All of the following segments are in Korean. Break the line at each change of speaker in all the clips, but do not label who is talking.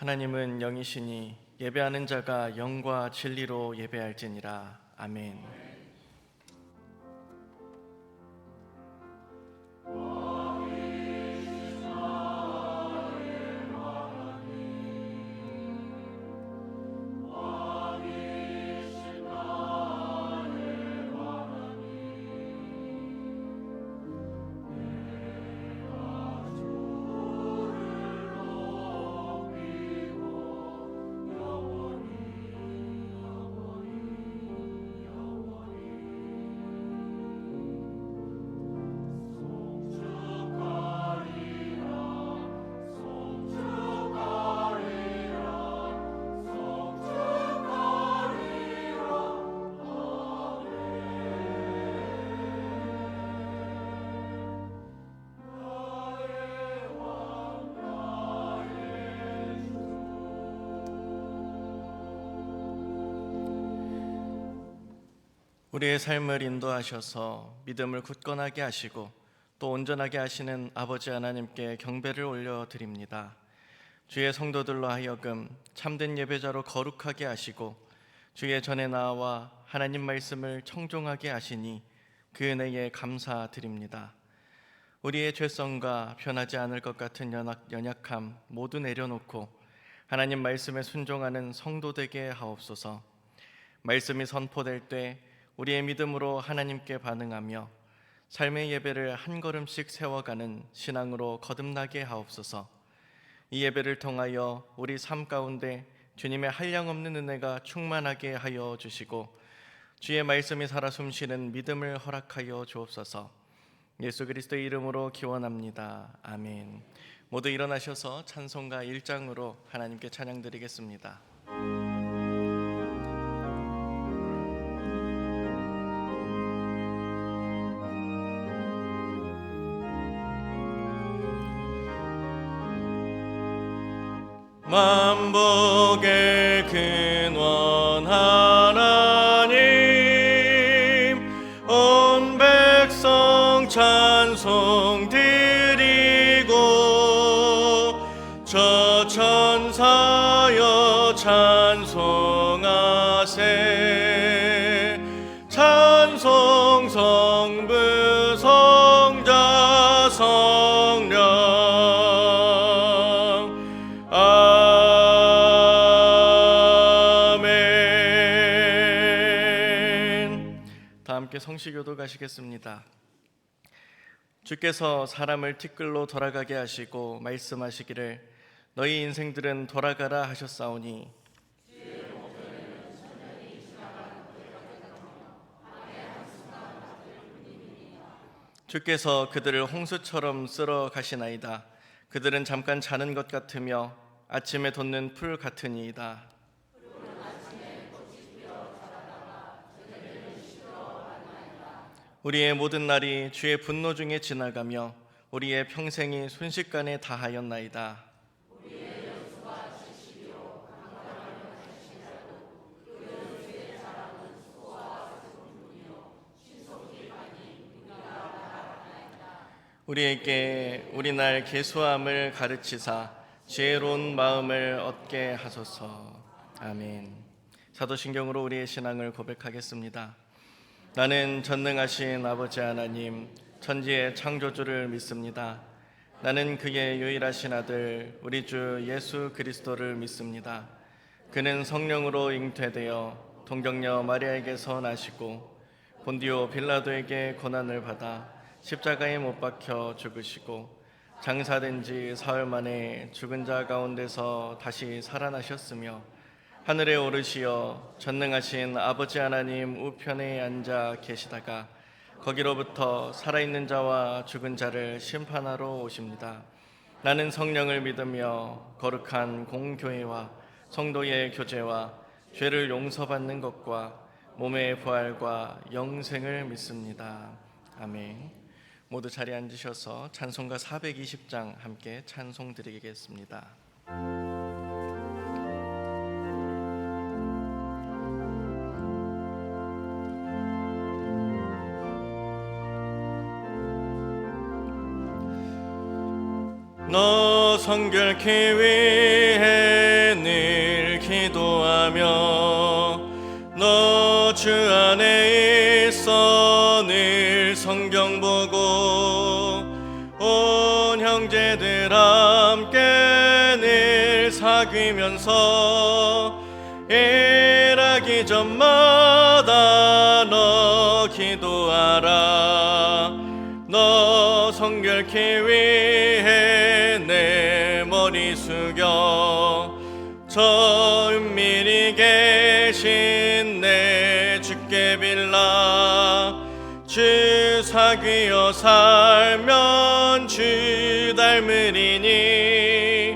하나님은 영이시니 예배하는 자가 영과 진리로 예배할지니라. 아멘. 우리의 삶을 인도하셔서 믿음을 굳건하게 하시고 또 온전하게 하시는 아버지 하나님께 경배를 올려드립니다. 주의 성도들로 하여금 참된 예배자로 거룩하게 하시고 주의 전에 나와 하나님 말씀을 청종하게 하시니 그 은혜에 감사드립니다. 우리의 죄성과 변하지 않을 것 같은 연약함 모두 내려놓고 하나님 말씀에 순종하는 성도 되게 하옵소서. 말씀이 선포될 때 우리의 믿음으로 하나님께 반응하며 삶의 예배를 한 걸음씩 세워가는 신앙으로 거듭나게 하옵소서. 이 예배를 통하여 우리 삶 가운데 주님의 한량없는 은혜가 충만하게 하여 주시고 주의 말씀이 살아 숨쉬는 믿음을 허락하여 주옵소서. 예수 그리스도의 이름으로 기원합니다. 아멘. 모두 일어나셔서 찬송가 1장으로 하나님께 찬양 드리겠습니다. 만복의 근원 하나님, 온 백성 찬송 드리고 저 천사여 찬송하세. 찬송 성부 성자 성령 성시교도 가시겠습니다. 주께서 사람을 티끌로 돌아가게 하시고 말씀하시기를 너희 인생들은 돌아가라 하셨사오니 주께서 그들을 홍수처럼 쓸어 가시나이다. 그들은 잠깐 자는 것 같으며 아침에 돋는 풀 같으니이다. 우리의 모든 날이 주의 분노 중에 지나가며 우리의 평생이 순식간에 다하였나이다. 우리에게 우리날 계수함을 가르치사 지혜로운 마음을 얻게 하소서. 아멘. 사도신경으로 우리의 신앙을 고백하겠습니다. 나는 전능하신 아버지 하나님 천지의 창조주를 믿습니다. 나는 그의 유일하신 아들 우리 주 예수 그리스도를 믿습니다. 그는 성령으로 잉태되어 동정녀 마리아에게서 나시고 본디오 빌라도에게 고난을 받아 십자가에 못 박혀 죽으시고 장사된 지 사흘 만에 죽은 자 가운데서 다시 살아나셨으며 하늘에 오르시어 전능하신 아버지 하나님 우편에 앉아 계시다가 거기로부터 살아있는 자와 죽은 자를 심판하러 오십니다. 나는 성령을 믿으며 거룩한 공교회와 성도의 교제와 죄를 용서받는 것과 몸의 부활과 영생을 믿습니다. 아멘. 모두 자리에 앉으셔서 찬송가 420장 함께 찬송 드리겠습니다. 너 성결케 위해 기도하며 너 주 안에 있어 늘 성경 보고 온 형제들 함께 늘 사귀면서 일하기 전마다 너 기도하라. 너 성결케 위해 내 머리 숙여 저 은밀히 계신 내 주께 빌라. 주 사귀어 살면 주 닮으리니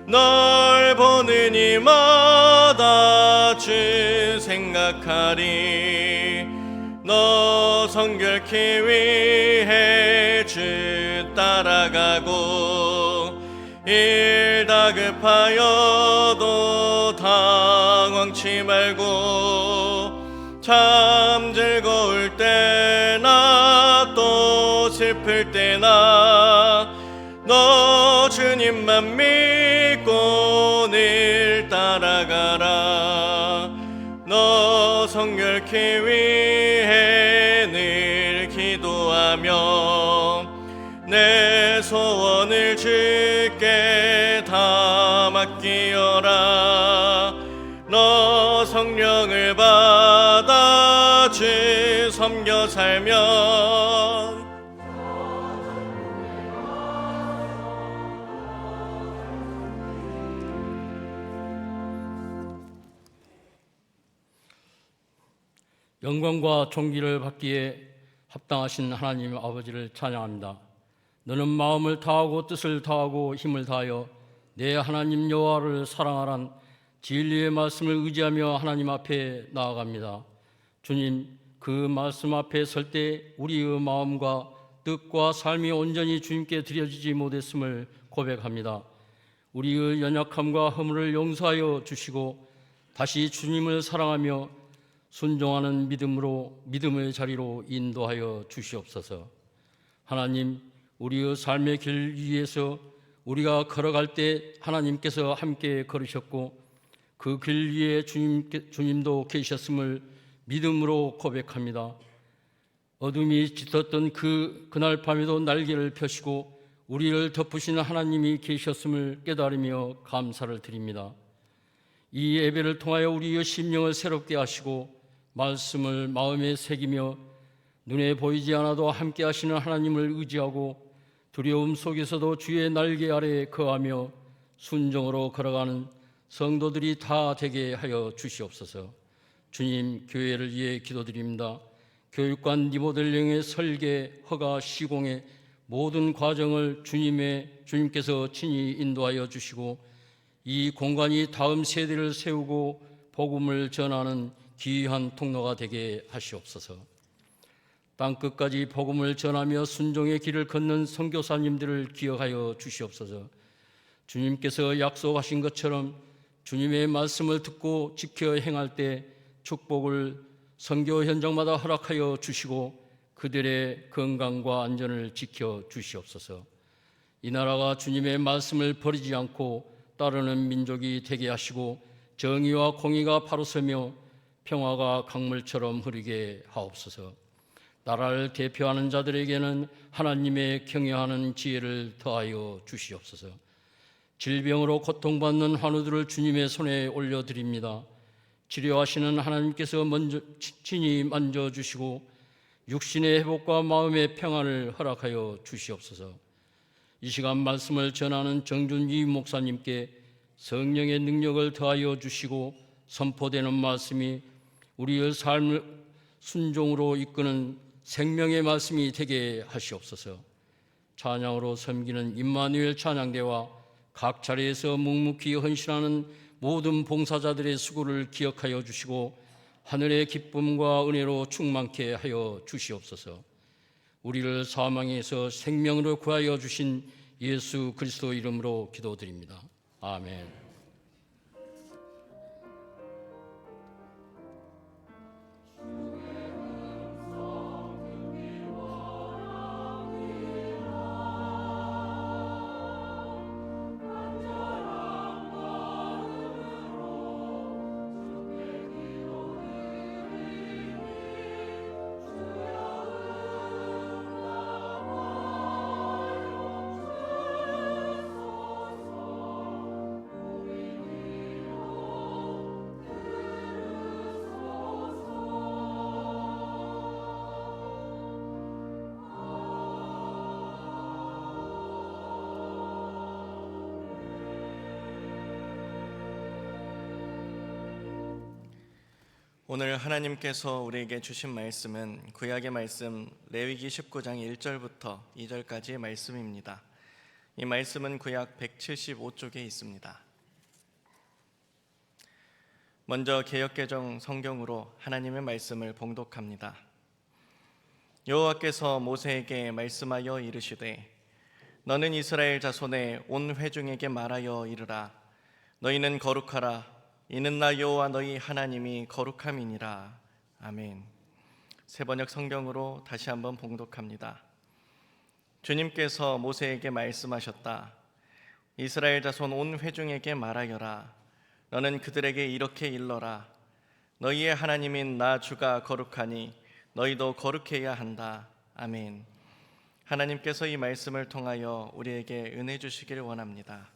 널 보는 이마다 주 생각하리. 너 성결케 위해 주 따라가고 일 다급하여도 당황치 말고 참 즐거울 때나 또 슬플 때나 너 주님만 믿고 늘 따라가라. 너 성결케 위해 늘 기도하며 내 소원을 주께 다 맡기어라. 너 성령을 받아 주 섬겨 살면
영광과 존귀를 받기에 합당하신 하나님 아버지를 찬양합니다. 너는 마음을 다하고 뜻을 다하고 힘을 다하여 내 하나님 여호와를 사랑하란 진리의 말씀을 의지하며 하나님 앞에 나아갑니다. 주님, 그 말씀 앞에 설 때 우리의 마음과 뜻과 삶이 온전히 주님께 드려지지 못했음을 고백합니다. 우리의 연약함과 허물을 용서하여 주시고 다시 주님을 사랑하며 순종하는 믿음의 자리로 인도하여 주시옵소서. 하나님, 우리의 삶의 길 위에서 우리가 걸어갈 때 하나님께서 함께 걸으셨고 그 길 위에 주님도 계셨음을 믿음으로 고백합니다. 어둠이 짙었던 그날 밤에도 날개를 펴시고 우리를 덮으시는 하나님이 계셨음을 깨달으며 감사를 드립니다. 이 예배를 통하여 우리의 심령을 새롭게 하시고 말씀을 마음에 새기며 눈에 보이지 않아도 함께 하시는 하나님을 의지하고 두려움 속에서도 주의 날개 아래 거하며 순종으로 걸어가는 성도들이 다 되게 하여 주시옵소서. 주님, 교회를 위해 기도드립니다. 교육관 니모델령의 설계, 허가, 시공의 모든 과정을 주님께서 친히 인도하여 주시고 이 공간이 다음 세대를 세우고 복음을 전하는 귀한 통로가 되게 하시옵소서. 땅끝까지 복음을 전하며 순종의 길을 걷는 선교사님들을 기억하여 주시옵소서. 주님께서 약속하신 것처럼 주님의 말씀을 듣고 지켜 행할 때 축복을 선교 현장마다 허락하여 주시고 그들의 건강과 안전을 지켜 주시옵소서. 이 나라가 주님의 말씀을 버리지 않고 따르는 민족이 되게 하시고 정의와 공의가 바로 서며 평화가 강물처럼 흐르게 하옵소서. 나라를 대표하는 자들에게는 하나님의 경외하는 지혜를 더하여 주시옵소서. 질병으로 고통받는 환우들을 주님의 손에 올려드립니다. 치료하시는 하나님께서 먼저 친히 만져주시고 육신의 회복과 마음의 평안을 허락하여 주시옵소서. 이 시간 말씀을 전하는 정준희 목사님께 성령의 능력을 더하여 주시고 선포되는 말씀이 우리의 삶을 순종으로 이끄는 생명의 말씀이 되게 하시옵소서. 찬양으로 섬기는 임마누엘 찬양대와 각 자리에서 묵묵히 헌신하는 모든 봉사자들의 수고를 기억하여 주시고 하늘의 기쁨과 은혜로 충만케 하여 주시옵소서. 우리를 사망에서 생명으로 구하여 주신 예수 그리스도 이름으로 기도드립니다. 아멘.
오늘 하나님께서 우리에게 주신 말씀은 구약의 말씀 레위기 19장 1절부터 2절까지의 말씀입니다. 이 말씀은 구약 175쪽에 있습니다. 먼저 개역개정 성경으로 하나님의 말씀을 봉독합니다. 여호와께서 모세에게 말씀하여 이르시되 너는 이스라엘 자손의 온 회중에게 말하여 이르라. 너희는 거룩하라. 이는 나 여호와 너희 하나님이 거룩함이니라. 아멘. 새번역 성경으로 다시 한번 봉독합니다. 주님께서 모세에게 말씀하셨다. 이스라엘 자손 온 회중에게 말하여라. 너는 그들에게 이렇게 일러라. 너희의 하나님인 나 주가 거룩하니 너희도 거룩해야 한다. 아멘. 하나님께서 이 말씀을 통하여 우리에게 은혜 주시기를 원합니다.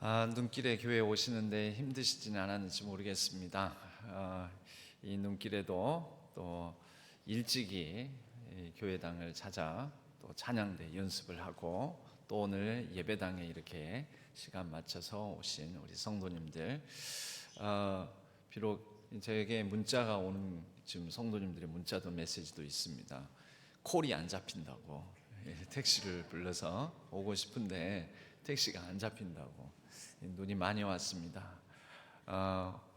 눈길에 교회에 오시는데 힘드시지는 않았는지 모르겠습니다. 이 눈길에도 또 일찍이 이 교회당을 찾아 또 찬양대 연습을 하고 또 오늘 예배당에 이렇게 시간 맞춰서 오신 우리 성도님들, 비록 저에게 문자가 오는, 지금 성도님들의 문자도 메시지도 있습니다. 콜이 안 잡힌다고, 택시를 불러서 오고 싶은데 택시가 안 잡힌다고 눈이 많이 왔습니다.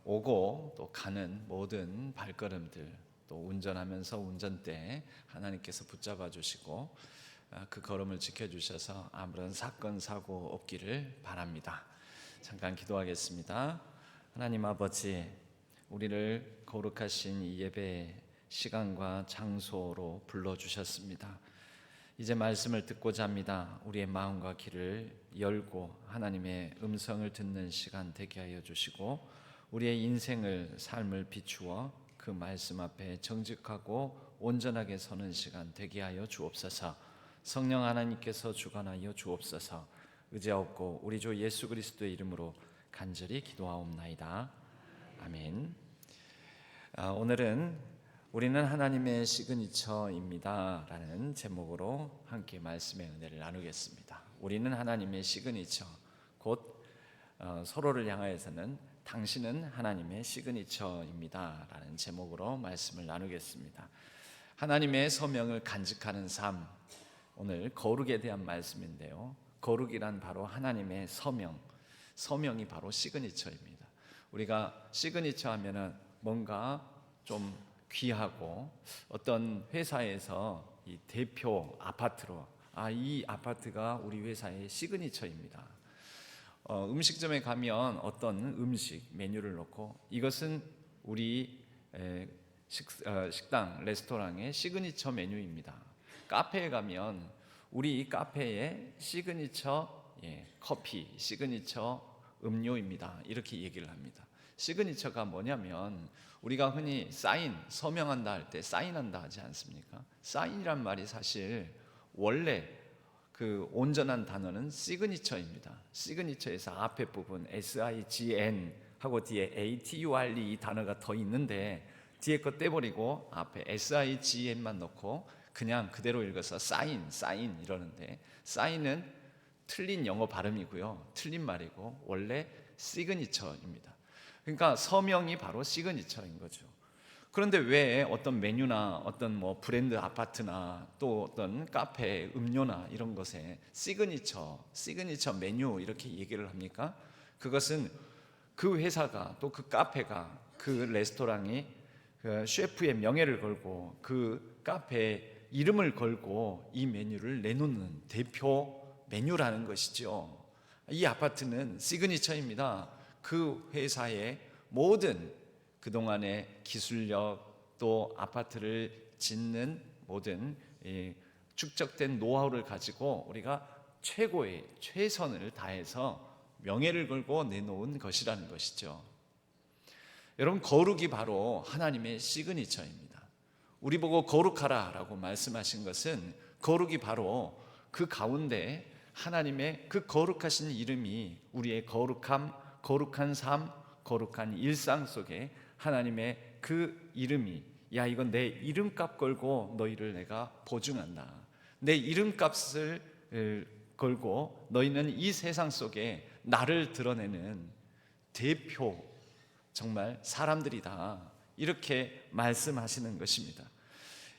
오고 또 가는 모든 발걸음들, 또 운전하면서 운전대 하나님께서 붙잡아 주시고 그 걸음을 지켜주셔서 아무런 사건 사고 없기를 바랍니다. 잠깐 기도하겠습니다. 하나님 아버지, 우리를 거룩하신 이 예배 시간과 장소로 불러주셨습니다. 이제 말씀을 듣고자 합니다. 우리의 마음과 귀를 열고 하나님의 음성을 듣는 시간 되게 하여 주시고, 우리의 인생을, 삶을 비추어 그 말씀 앞에 정직하고 온전하게 서는 시간 되게 하여 주옵소서. 성령 하나님께서 주관하여 주옵소서. 의지하옵고 우리 주 예수 그리스도의 이름으로 간절히 기도하옵나이다. 아멘. 오늘은 우리는 하나님의 시그니처입니다 라는 제목으로 함께 말씀의 은혜를 나누겠습니다. 우리는 하나님의 시그니처, 곧 서로를 향하여서는 당신은 하나님의 시그니처입니다 라는 제목으로 말씀을 나누겠습니다. 하나님의 서명을 간직하는 삶, 오늘 거룩에 대한 말씀인데요, 거룩이란 바로 하나님의 서명, 서명이 바로 시그니처입니다. 우리가 시그니처 하면은 뭔가 좀 귀하고, 어떤 회사에서 이 대표 아파트로, 이 아파트가 우리 회사의 시그니처입니다. 음식점에 가면 어떤 음식 메뉴를 놓고 이것은 우리 식당, 레스토랑의 시그니처 메뉴입니다. 카페에 가면 우리 카페의 시그니처 커피, 시그니처 음료입니다, 이렇게 얘기를 합니다. 시그니처가 뭐냐면, 우리가 흔히 사인, 서명한다 할 때 사인한다 하지 않습니까? 사인이란 말이 사실 원래 그 온전한 단어는 시그니처입니다. 시그니처에서 앞에 부분 SIGN 하고 뒤에 ATURE 이 단어가 더 있는데, 뒤에 거 떼버리고 앞에 SIGN만 넣고 그냥 그대로 읽어서 사인 이러는데, 사인은 틀린 영어 발음이고요, 틀린 말이고 원래 시그니처입니다. 그러니까 서명이 바로 시그니처인 거죠. 그런데 왜 어떤 메뉴나 어떤 브랜드 아파트나 또 어떤 카페 음료나 이런 것에 시그니처 메뉴 이렇게 얘기를 합니까? 그것은 그 회사가, 또 그 카페가, 그 레스토랑이 그 셰프의 명예를 걸고 그 카페의 이름을 걸고 이 메뉴를 내놓는 대표 메뉴라는 것이죠. 이 아파트는 시그니처입니다. 그 회사의 모든 그동안의 기술력, 또 아파트를 짓는 모든 축적된 노하우를 가지고 우리가 최고의 최선을 다해서 명예를 걸고 내놓은 것이라는 것이죠. 여러분, 거룩이 바로 하나님의 시그니처입니다. 우리 보고 거룩하라 라고 말씀하신 것은, 거룩이 바로 그 가운데 하나님의 그 거룩하신 이름이 우리의 거룩함, 거룩한 삶, 거룩한 일상 속에 하나님의 그 이름이, 야, 이건 내 이름값 걸고 너희를 내가 보증한다, 내 이름값을 걸고 너희는 이 세상 속에 나를 드러내는 대표, 정말 사람들이다, 이렇게 말씀하시는 것입니다.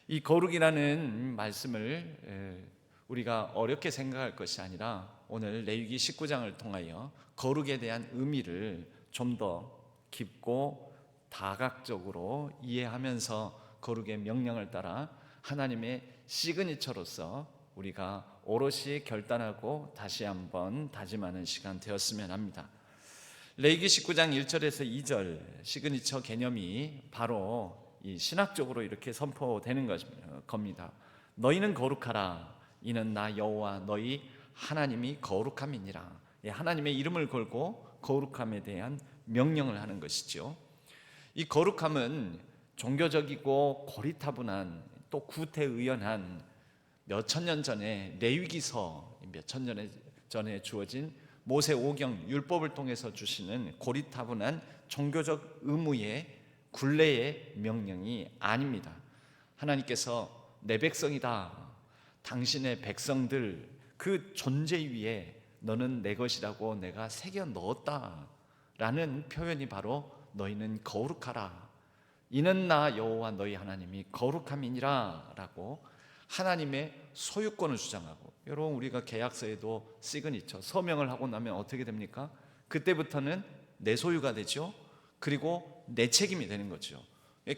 이 거룩이라는 말씀을 우리가 어렵게 생각할 것이 아니라, 오늘 레위기 19장을 통하여 거룩에 대한 의미를 좀 더 깊고 다각적으로 이해하면서 거룩의 명령을 따라 하나님의 시그니처로서 우리가 오롯이 결단하고 다시 한번 다짐하는 시간 되었으면 합니다. 레위기 19장 1절에서 2절 시그니처 개념이 바로 이 신학적으로 이렇게 선포되는 겁니다. 너희는 거룩하라, 이는 나 여호와 너희 하나님이 거룩함이니라. 하나님의 이름을 걸고 거룩함에 대한 명령을 하는 것이죠. 이 거룩함은 종교적이고 고리타분한, 또 구태의연한, 몇천 년 전에 레위기서, 몇천 년 전에 주어진 모세오경 율법을 통해서 주시는 고리타분한 종교적 의무의 굴레의 명령이 아닙니다. 하나님께서 내 백성이다, 당신의 백성들 그 존재 위에 너는 내 것이라고 내가 새겨 넣었다 라는 표현이 바로 너희는 거룩하라, 이는 나 여호와 너희 하나님이 거룩함이니라 라고 하나님의 소유권을 주장하고, 여러분 우리가 계약서에도 시그니처 서명을 하고 나면 어떻게 됩니까? 그때부터는 내 소유가 되죠. 그리고 내 책임이 되는 거죠.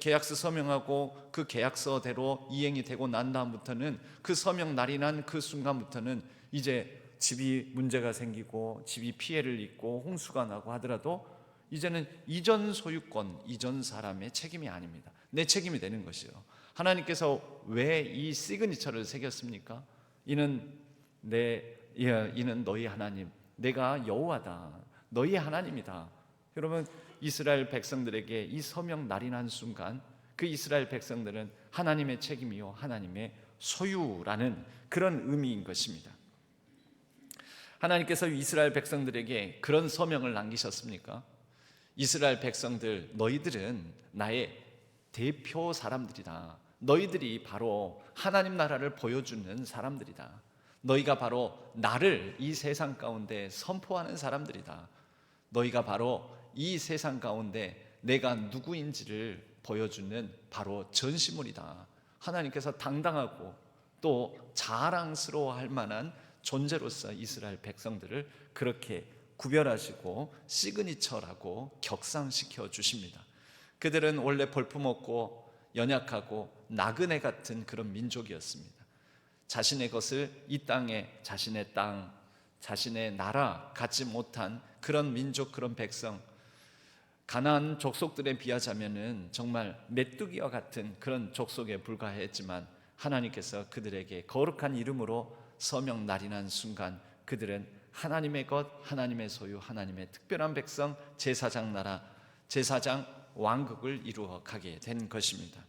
계약서 서명하고 그 계약서대로 이행이 되고 난 다음부터는, 그 서명 날이 난 그 순간부터는 이제 집이 문제가 생기고 집이 피해를 입고 홍수가 나고 하더라도 이제는 이전 소유권, 이전 사람의 책임이 아닙니다. 내 책임이 되는 것이요. 하나님께서 왜 이 시그니처를 새겼습니까? 이는 너희 하나님, 내가 여호와다, 너희 하나님이다. 여러분, 이스라엘 백성들에게 이 서명 날이 난 순간 그 이스라엘 백성들은 하나님의 책임이요 하나님의 소유라는 그런 의미인 것입니다. 하나님께서 이스라엘 백성들에게 그런 서명을 남기셨습니까? 이스라엘 백성들, 너희들은 나의 대표 사람들이다. 너희들이 바로 하나님 나라를 보여주는 사람들이다. 너희가 바로 나를 이 세상 가운데 선포하는 사람들이다. 너희가 바로 이 세상 가운데 내가 누구인지를 보여주는 바로 전시물이다. 하나님께서 당당하고 또 자랑스러워할 만한 존재로서 이스라엘 백성들을 그렇게 구별하시고 시그니처라고 격상시켜 주십니다. 그들은 원래 볼품없고 연약하고 나그네 같은 그런 민족이었습니다. 자신의 것을 이 땅에, 자신의 땅, 자신의 나라 갖지 못한 그런 민족, 그런 백성, 가나안 족속들에 비하자면은 정말 메뚜기와 같은 그런 족속에 불과했지만 하나님께서 그들에게 거룩한 이름으로 서명 날이 난 순간 그들은 하나님의 것, 하나님의 소유, 하나님의 특별한 백성, 제사장 나라, 제사장 왕국을 이루어 가게 된 것입니다.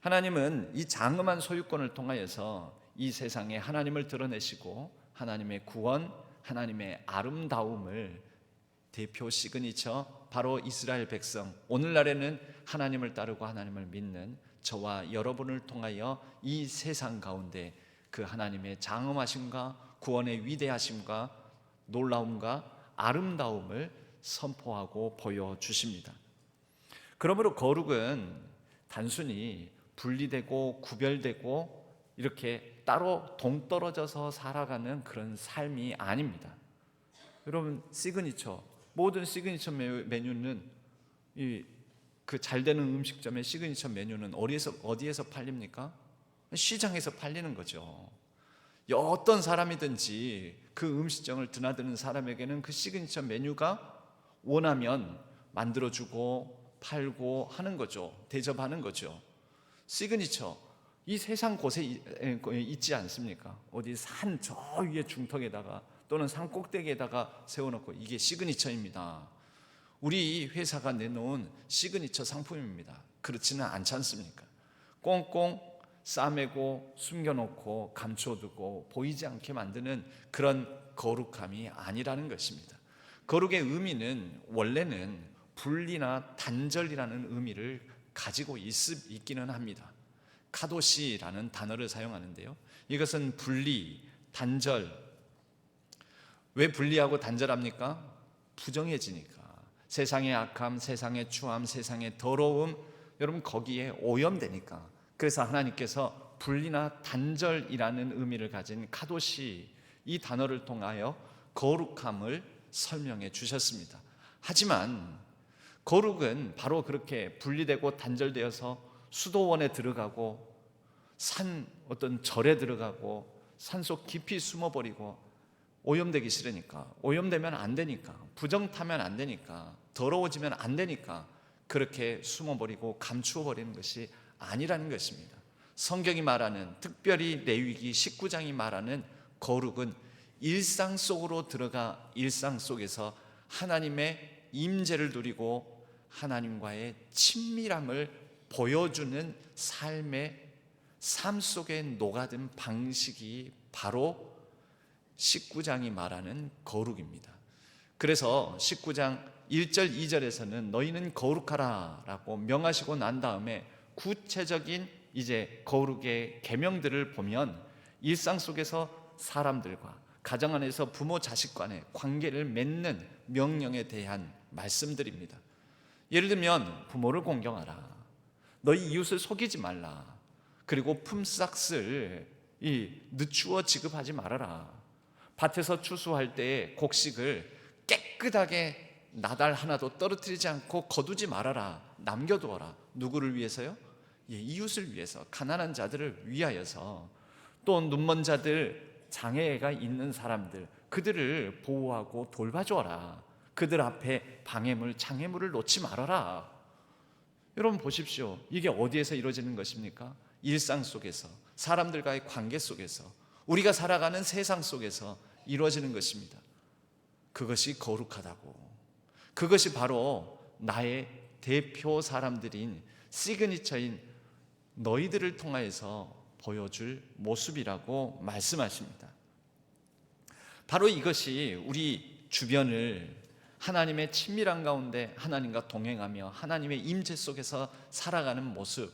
하나님은 이 장엄한 소유권을 통하여서 이 세상에 하나님을 드러내시고 하나님의 구원, 하나님의 아름다움을 대표 시그니처, 바로 이스라엘 백성, 오늘날에는 하나님을 따르고 하나님을 믿는 저와 여러분을 통하여 이 세상 가운데 그 하나님의 장엄하심과 구원의 위대하심과 놀라움과 아름다움을 선포하고 보여주십니다. 그러므로 거룩은 단순히 분리되고 구별되고 이렇게 따로 동떨어져서 살아가는 그런 삶이 아닙니다. 여러분, 시그니처, 모든 시그니처 메뉴는 그 잘되는 음식점의 시그니처 메뉴는 어디에서 팔립니까? 시장에서 팔리는 거죠. 어떤 사람이든지 그 음식점을 드나드는 사람에게는 그 시그니처 메뉴가 원하면 만들어주고 팔고 하는 거죠. 대접하는 거죠. 시그니처, 이 세상 곳에 있지 않습니까? 어디 산 저 위에 중턱에다가 또는 산 꼭대기에다가 세워놓고 이게 시그니처입니다. 우리 회사가 내놓은 시그니처 상품입니다. 그렇지는 않지 않습니까? 꽁꽁 싸매고 숨겨놓고 감춰두고 보이지 않게 만드는 그런 거룩함이 아니라는 것입니다. 거룩의 의미는 원래는 분리나 단절이라는 의미를 가지고 있기는 합니다. 카도시라는 단어를 사용하는데요, 이것은 분리, 단절. 왜 분리하고 단절합니까? 부정해지니까. 세상의 악함, 세상의 추함, 세상의 더러움, 여러분 거기에 오염되니까. 그래서 하나님께서 분리나 단절이라는 의미를 가진 카도시, 이 단어를 통하여 거룩함을 설명해 주셨습니다. 하지만 거룩은 바로 그렇게 분리되고 단절되어서 수도원에 들어가고 어떤 절에 들어가고 산속 깊이 숨어버리고 오염되기 싫으니까, 오염되면 안 되니까, 부정 타면 안 되니까, 더러워지면 안 되니까 그렇게 숨어버리고 감추어버리는 것이 아니라는 것입니다. 성경이 말하는, 특별히 레위기 19장이 말하는 거룩은 일상 속으로 들어가 일상 속에서 하나님의 임재를 누리고 하나님과의 친밀함을 보여주는 삶 속에 녹아든 방식이 바로 19장이 말하는 거룩입니다. 그래서 19장 1절 2절에서는 너희는 거룩하라 라고 명하시고 난 다음에 구체적인 이제 거룩의 계명들을 보면 일상 속에서 사람들과 가정 안에서 부모 자식 간의 관계를 맺는 명령에 대한 말씀들입니다. 예를 들면 부모를 공경하라, 너희 이웃을 속이지 말라, 그리고 품삯을 늦추어 지급하지 말아라, 밭에서 추수할 때에 곡식을 깨끗하게 나달 하나도 떨어뜨리지 않고 거두지 말아라, 남겨두어라. 누구를 위해서요? 이웃을 위해서, 가난한 자들을 위하여서. 또 눈먼 자들, 장애가 있는 사람들, 그들을 보호하고 돌봐줘라. 그들 앞에 방해물, 장애물을 놓지 말아라. 여러분 보십시오. 이게 어디에서 이루어지는 것입니까? 일상 속에서, 사람들과의 관계 속에서, 우리가 살아가는 세상 속에서 이루어지는 것입니다. 그것이 거룩하다고. 그것이 바로 나의 대표 사람들인 시그니처인 너희들을 통하여서 보여줄 모습이라고 말씀하십니다. 바로 이것이 우리 주변을 하나님의 친밀한 가운데 하나님과 동행하며 하나님의 임재 속에서 살아가는 모습.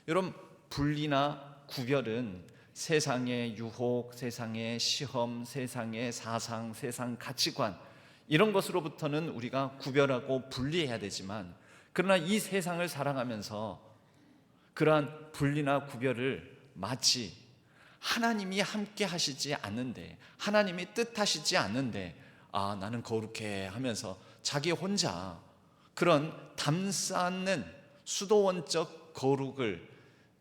여러분, 분리나 구별은 세상의 유혹, 세상의 시험, 세상의 사상, 세상 가치관, 이런 것으로부터는 우리가 구별하고 분리해야 되지만, 그러나 이 세상을 살아가면서 그러한 분리나 구별을 마치 하나님이 함께 하시지 않는데, 하나님이 뜻하시지 않는데, 나는 거룩해 하면서 자기 혼자 그런 담쌓는 수도원적 거룩을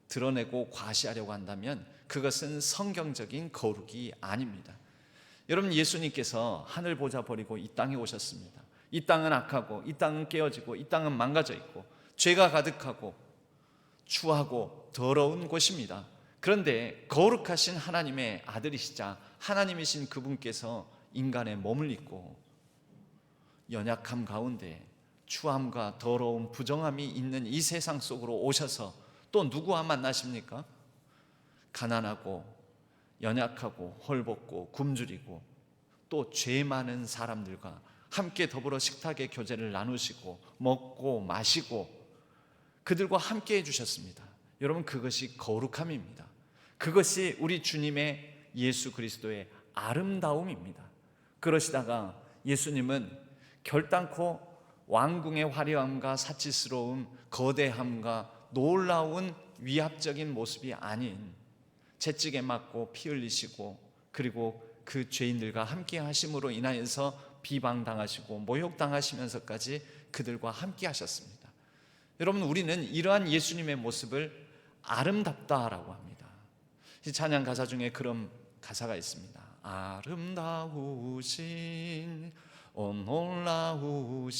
드러내고 과시하려고 한다면 그것은 성경적인 거룩이 아닙니다. 여러분, 예수님께서 하늘 보좌 버리고 이 땅에 오셨습니다. 이 땅은 악하고, 이 땅은 깨어지고, 이 땅은 망가져 있고, 죄가 가득하고 추하고 더러운 곳입니다. 그런데 거룩하신 하나님의 아들이시자 하나님이신 그분께서 인간의 몸을 입고 연약함 가운데 추함과 더러움, 부정함이 있는 이 세상 속으로 오셔서 또 누구와 만나십니까? 가난하고 연약하고 헐벗고 굶주리고 또 죄 많은 사람들과 함께 더불어 식탁의 교제를 나누시고 먹고 마시고 그들과 함께 해주셨습니다. 여러분, 그것이 거룩함입니다. 그것이 우리 주님의 예수 그리스도의 아름다움입니다. 그러시다가 예수님은 결단코 왕궁의 화려함과 사치스러움, 거대함과 놀라운 위압적인 모습이 아닌 채찍에 맞고 피 흘리시고, 그리고 그 죄인들과 함께 하심으로 인하여서 비방당하시고 모욕당하시면서까지 그들과 함께 하셨습니다. 여러분, 우리는 이러한 예수님의 모습을 아름답다라고 합니다. 이 찬양 가사 중에 그런 가사가 있습니다. 아름다우신, 놀라우신,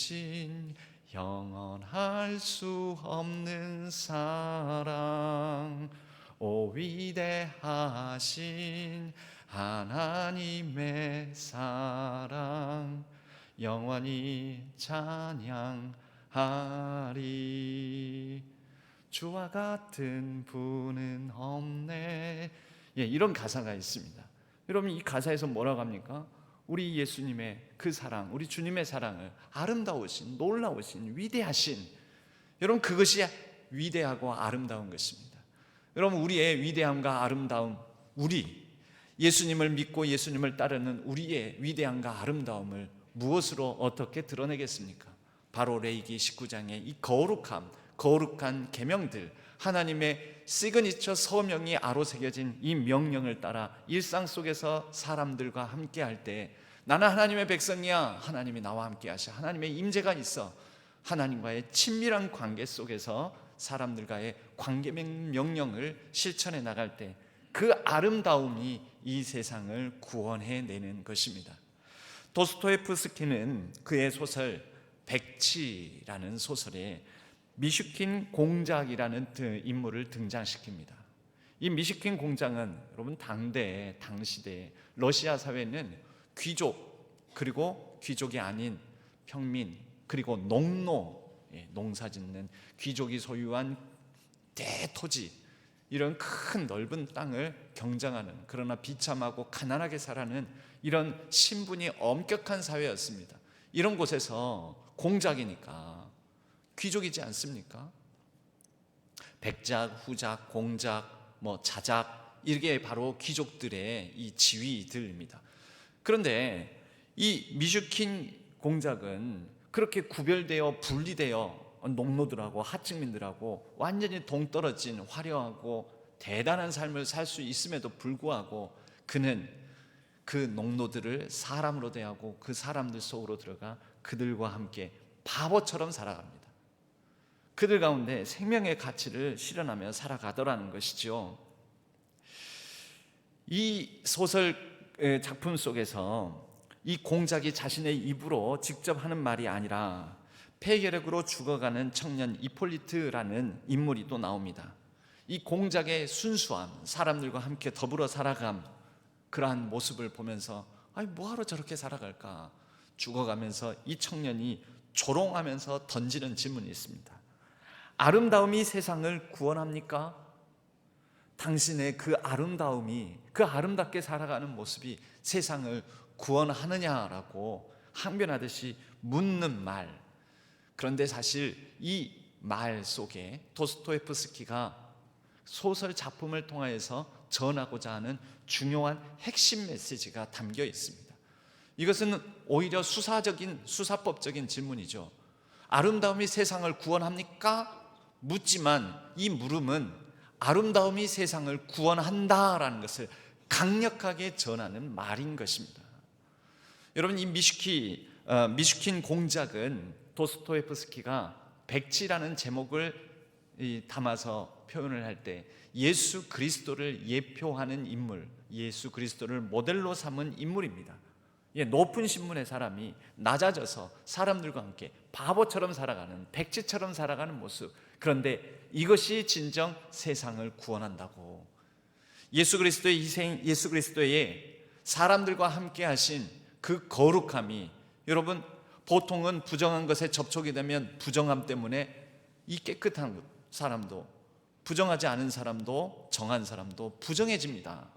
영원할 수 없는 사랑, 오 위대하신 하나님의 사랑, 영원히 찬양하리. 주와 같은 분은 없네. 이런 가사가 있습니다. 여러분, 이 가사에서 뭐라고 합니까? 우리 예수님의 그 사랑, 우리 주님의 사랑을 아름다우신, 놀라우신, 위대하신, 여러분, 그것이 위대하고 아름다운 것입니다. 여러분, 우리의 위대함과 아름다움, 우리 예수님을 믿고 예수님을 따르는 우리의 위대함과 아름다움을 무엇으로 어떻게 드러내겠습니까? 바로 레위기 19장의 이 거룩한 계명들, 하나님의 시그니처 서명이 아로새겨진 이 명령을 따라 일상 속에서 사람들과 함께 할 때, 나는 하나님의 백성이야, 하나님이 나와 함께 하셔, 하나님의 임재가 있어, 하나님과의 친밀한 관계 속에서 사람들과의 관계 명령을 실천해 나갈 때 그 아름다움이 이 세상을 구원해내는 것입니다. 도스토옙스키는 그의 소설 백치라는 소설에 미슈킨 공작이라는 인물을 등장시킵니다. 이 미슈킨 공작은 여러분, 당시대 러시아 사회는 귀족, 그리고 귀족이 아닌 평민, 그리고 농노, 농사 짓는 귀족이 소유한 대토지, 이런 큰 넓은 땅을 경쟁하는, 그러나 비참하고 가난하게 살아가는 이런 신분이 엄격한 사회였습니다. 이런 곳에서 공작이니까 귀족이지 않습니까? 백작, 후작, 공작, 자작, 이게 바로 귀족들의 이 지위들입니다. 그런데 이 미슈킨 공작은 그렇게 구별되어 분리되어 농노들하고 하층민들하고 완전히 동떨어진 화려하고 대단한 삶을 살 수 있음에도 불구하고 그는 그 농노들을 사람으로 대하고 그 사람들 속으로 들어가 그들과 함께 바보처럼 살아갑니다. 그들 가운데 생명의 가치를 실현하며 살아가더라는 것이죠. 이 소설 작품 속에서 이 공작이 자신의 입으로 직접 하는 말이 아니라 폐결핵으로 죽어가는 청년 이폴리트라는 인물이 또 나옵니다. 이 공작의 순수함, 사람들과 함께 더불어 살아감, 그러한 모습을 보면서 뭐하러 저렇게 살아갈까? 죽어가면서 이 청년이 조롱하면서 던지는 질문이 있습니다. 아름다움이 세상을 구원합니까? 당신의 그 아름다움이, 그 아름답게 살아가는 모습이 세상을 구원하느냐라고 항변하듯이 묻는 말. 그런데 사실 이 말 속에 도스토옙스키가 소설 작품을 통하여서 전하고자 하는 중요한 핵심 메시지가 담겨 있습니다. 이것은 오히려 수사법적인 질문이죠. 아름다움이 세상을 구원합니까? 묻지만 이 물음은 아름다움이 세상을 구원한다라는 것을 강력하게 전하는 말인 것입니다. 여러분, 이 미슈킨 공작은 도스토옙스키가 백지라는 제목을 담아서 표현을 할 때 예수 그리스도를 예표하는 인물, 예수 그리스도를 모델로 삼은 인물입니다. 높은 신분의 사람이 낮아져서 사람들과 함께 바보처럼 살아가는, 백지처럼 살아가는 모습. 그런데 이것이 진정 세상을 구원한다고. 예수 그리스도의 희생, 예수 그리스도의 사람들과 함께 하신 그 거룩함이, 여러분, 보통은 부정한 것에 접촉이 되면 부정함 때문에 이 깨끗한 사람도, 부정하지 않은 사람도, 정한 사람도 부정해집니다.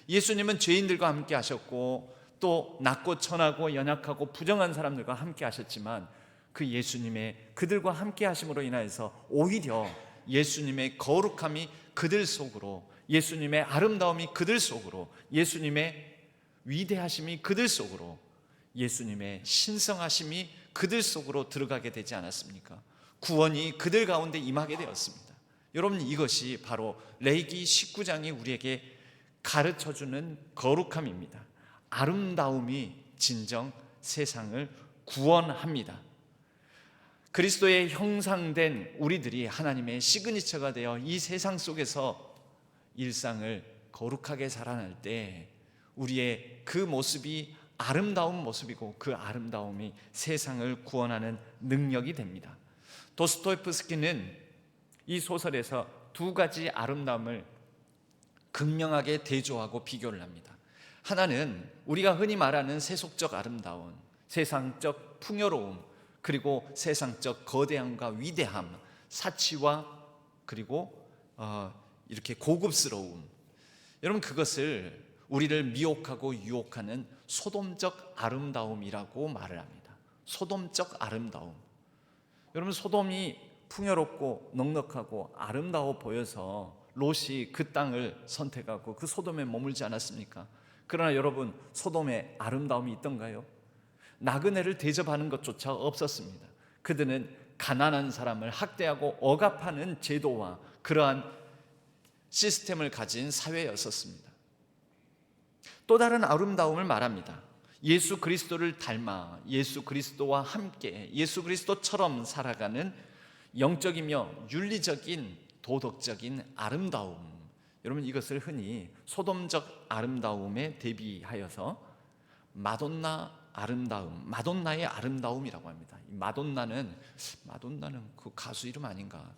예수님은 죄인들과 함께 하셨고 또 낮고 천하고 연약하고 부정한 사람들과 함께 하셨지만 그 예수님의 그들과 함께 하심으로 인하여서 오히려 예수님의 거룩함이 그들 속으로, 예수님의 아름다움이 그들 속으로, 예수님의 위대하심이 그들 속으로, 예수님의 신성하심이 그들 속으로 들어가게 되지 않았습니까? 구원이 그들 가운데 임하게 되었습니다. 여러분, 이것이 바로 레위기 19장이 우리에게 가르쳐주는 거룩함입니다. 아름다움이 진정 세상을 구원합니다. 그리스도의 형상된 우리들이 하나님의 시그니처가 되어 이 세상 속에서 일상을 거룩하게 살아낼 때 우리의 그 모습이 아름다운 모습이고 그 아름다움이 세상을 구원하는 능력이 됩니다. 도스토옙스키는 이 소설에서 두 가지 아름다움을 극명하게 대조하고 비교를 합니다. 하나는 우리가 흔히 말하는 세속적 아름다움, 세상적 풍요로움, 그리고 세상적 거대함과 위대함, 사치와 그리고 이렇게 고급스러움. 여러분, 그것을 우리를 미혹하고 유혹하는 소돔적 아름다움이라고 말을 합니다. 소돔적 아름다움. 여러분, 소돔이 풍요롭고 넉넉하고 아름다워 보여서 롯이 그 땅을 선택하고 그 소돔에 머물지 않았습니까? 그러나 여러분, 소돔에 아름다움이 있던가요? 나그네를 대접하는 것조차 없었습니다. 그들은 가난한 사람을 학대하고 억압하는 제도와 그러한 시스템을 가진 사회였었습니다. 또 다른 아름다움을 말합니다. 예수 그리스도를 닮아 예수 그리스도와 함께 예수 그리스도처럼 살아가는 영적이며 윤리적인 도덕적인 아름다움. 여러분, 이것을 흔히 소돔적 아름다움에 대비하여서 마돈나 아름다움, 마돈나의 아름다움이라고 합니다. 마돈나는 그 가수 이름 아닌가?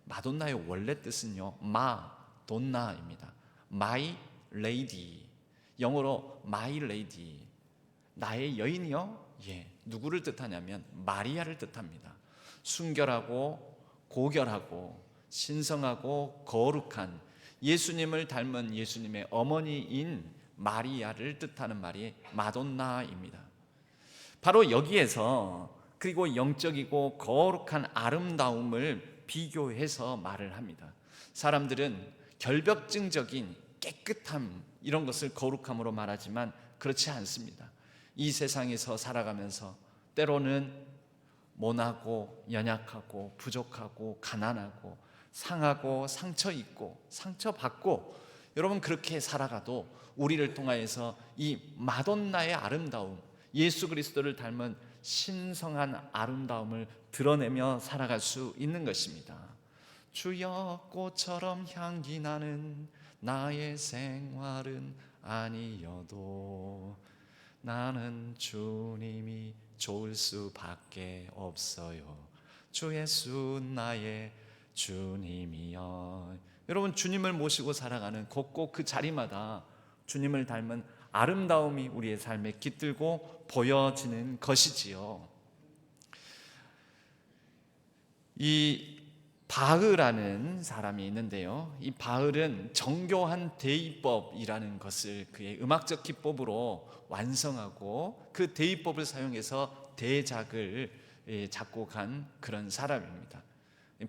마돈나의 원래 뜻은요, 마돈나입니다. My Lady, 영어로 My Lady, 나의 여인이요? 누구를 뜻하냐면 마리아를 뜻합니다. 순결하고 고결하고 신성하고 거룩한 예수님을 닮은 예수님의 어머니인 마리아를 뜻하는 말이 마돈나입니다. 바로 여기에서 그리고 영적이고 거룩한 아름다움을 비교해서 말을 합니다. 사람들은 결벽증적인 깨끗함 이런 것을 거룩함으로 말하지만 그렇지 않습니다. 이 세상에서 살아가면서 때로는 모나고 연약하고 부족하고 가난하고 상하고 상처 있고 상처받고 여러분 그렇게 살아가도 우리를 통하여서 이 마돈나의 아름다움, 예수 그리스도를 닮은 신성한 아름다움을 드러내며 살아갈 수 있는 것입니다. 주여 꽃처럼 향기 나는 나의 생활은 아니어도 나는 주님이 좋을 수밖에 없어요. 주 예수 나의 주님이여. 여러분 주님을 모시고 살아가는 곳곳 그 자리마다 주님을 닮은 아름다움이 우리의 삶에 깃들고 보여지는 것이지요. 이 바흐라는 사람이 있는데요, 이 바흐는 정교한 대의법이라는 것을 그의 음악적 기법으로 완성하고 그 대의법을 사용해서 대작을 작곡한 그런 사람입니다.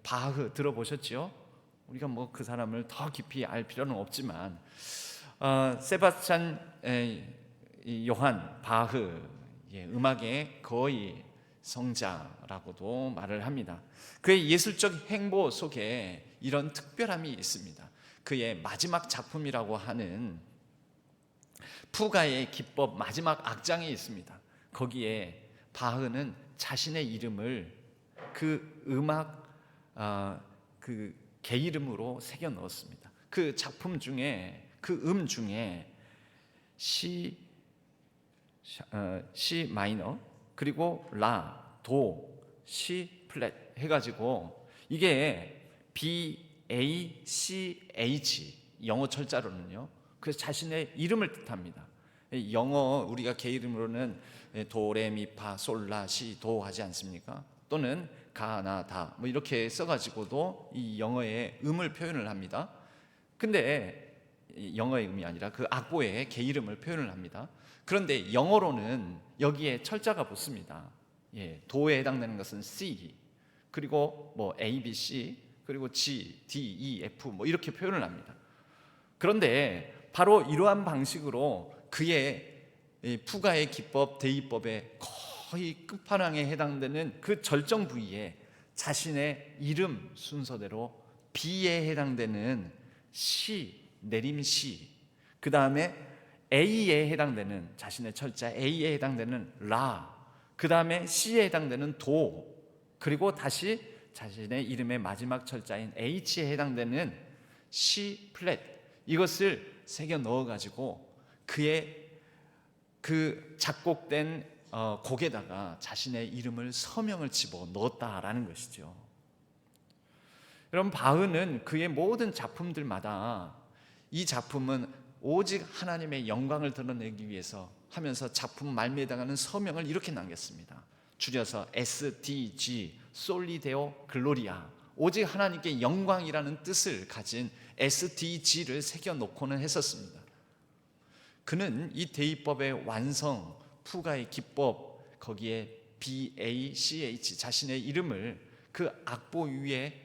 바흐 들어보셨죠? 우리가 뭐 그 사람을 더 깊이 알 필요는 없지만 세바스찬 요한 바흐, 음악의 거의 성자라고도 말을 합니다. 그의 예술적 행보 속에 이런 특별함이 있습니다. 그의 마지막 작품이라고 하는 푸가의 기법 마지막 악장이 있습니다. 거기에 바흐는 자신의 이름을 그 음악 그 개 이름으로 새겨 넣었습니다. 그 작품 중에 그 중에 C 마이너 그리고 라, 도, C 플랫 해가지고 이게 BACH 영어 철자로는요. 그래서 자신의 이름을 뜻합니다. 영어 우리가 개 이름으로는 도레미파 솔라시 도 하지 않습니까? 또는 가나다 뭐 이렇게 써가지고도 이 영어의 음을 표현을 합니다. 근데 영어의 음이 아니라 그 악보의 개 이름을 표현을 합니다. 그런데 영어로는 여기에 철자가 붙습니다. 도에 해당되는 것은 C, 그리고 뭐 A, B, C, 그리고 G, D, E, F 뭐 이렇게 표현을 합니다. 그런데 바로 이러한 방식으로 그의 푸가의 기법, 대의법의 거의 끝판왕에 해당되는 그 절정 부위에 자신의 이름 순서대로 B에 해당되는 C, 내림 C, 그 다음에 A에 해당되는 자신의 철자 A에 해당되는 라, 그 다음에 C에 해당되는 도, 그리고 다시 자신의 이름의 마지막 철자인 H에 해당되는 C 플랫, 이것을 새겨 넣어가지고 그의 그 작곡된 곡에다가 자신의 이름을 서명을 집어 넣었다라는 것이죠. 여러분 바흐는 그의 모든 작품들마다 이 작품은 오직 하나님의 영광을 드러내기 위해서 하면서 작품 말미에 해당하는 서명을 이렇게 남겼습니다. 줄여서 SDG 솔리 데오 글로리아, 오직 하나님께 영광이라는 뜻을 가진 SDG를 새겨놓고는 했었습니다. 그는 이 대의법의 완성, 푸가의 기법, 거기에 BACH 자신의 이름을 그 악보 위에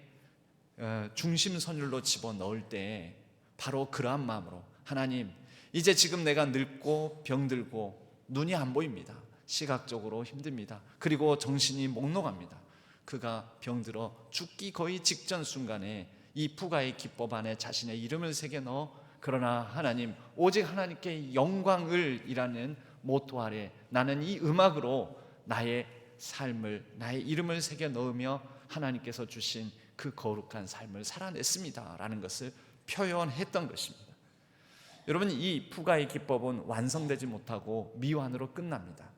중심 선율로 집어넣을 때 바로 그러한 마음으로, 하나님 이제 지금 내가 늙고 병들고 눈이 안 보입니다. 시각적으로 힘듭니다. 그리고 정신이 몽롱합니다. 그가 병들어 죽기 거의 직전 순간에 이 푸가의 기법 안에 자신의 이름을 새겨 넣어, 그러나 하나님 오직 하나님께 영광을 이라는 모토 아래 나는 이 음악으로 나의 삶을, 나의 이름을 새겨 넣으며 하나님께서 주신 그 거룩한 삶을 살아냈습니다 라는 것을 표현했던 것입니다. 여러분 이 푸가의 기법은 완성되지 못하고 미완으로 끝납니다.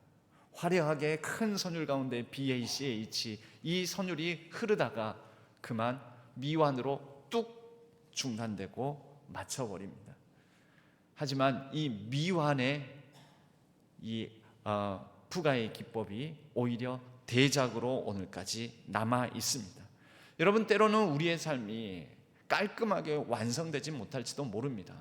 화려하게 큰 선율 가운데 BACH 이 선율이 흐르다가 그만 미완으로 뚝 중단되고 맞춰버립니다. 하지만 이 미완의 이 푸가의 기법이 오히려 대작으로 오늘까지 남아 있습니다. 여러분, 때로는 우리의 삶이 깔끔하게 완성되지 못할지도 모릅니다.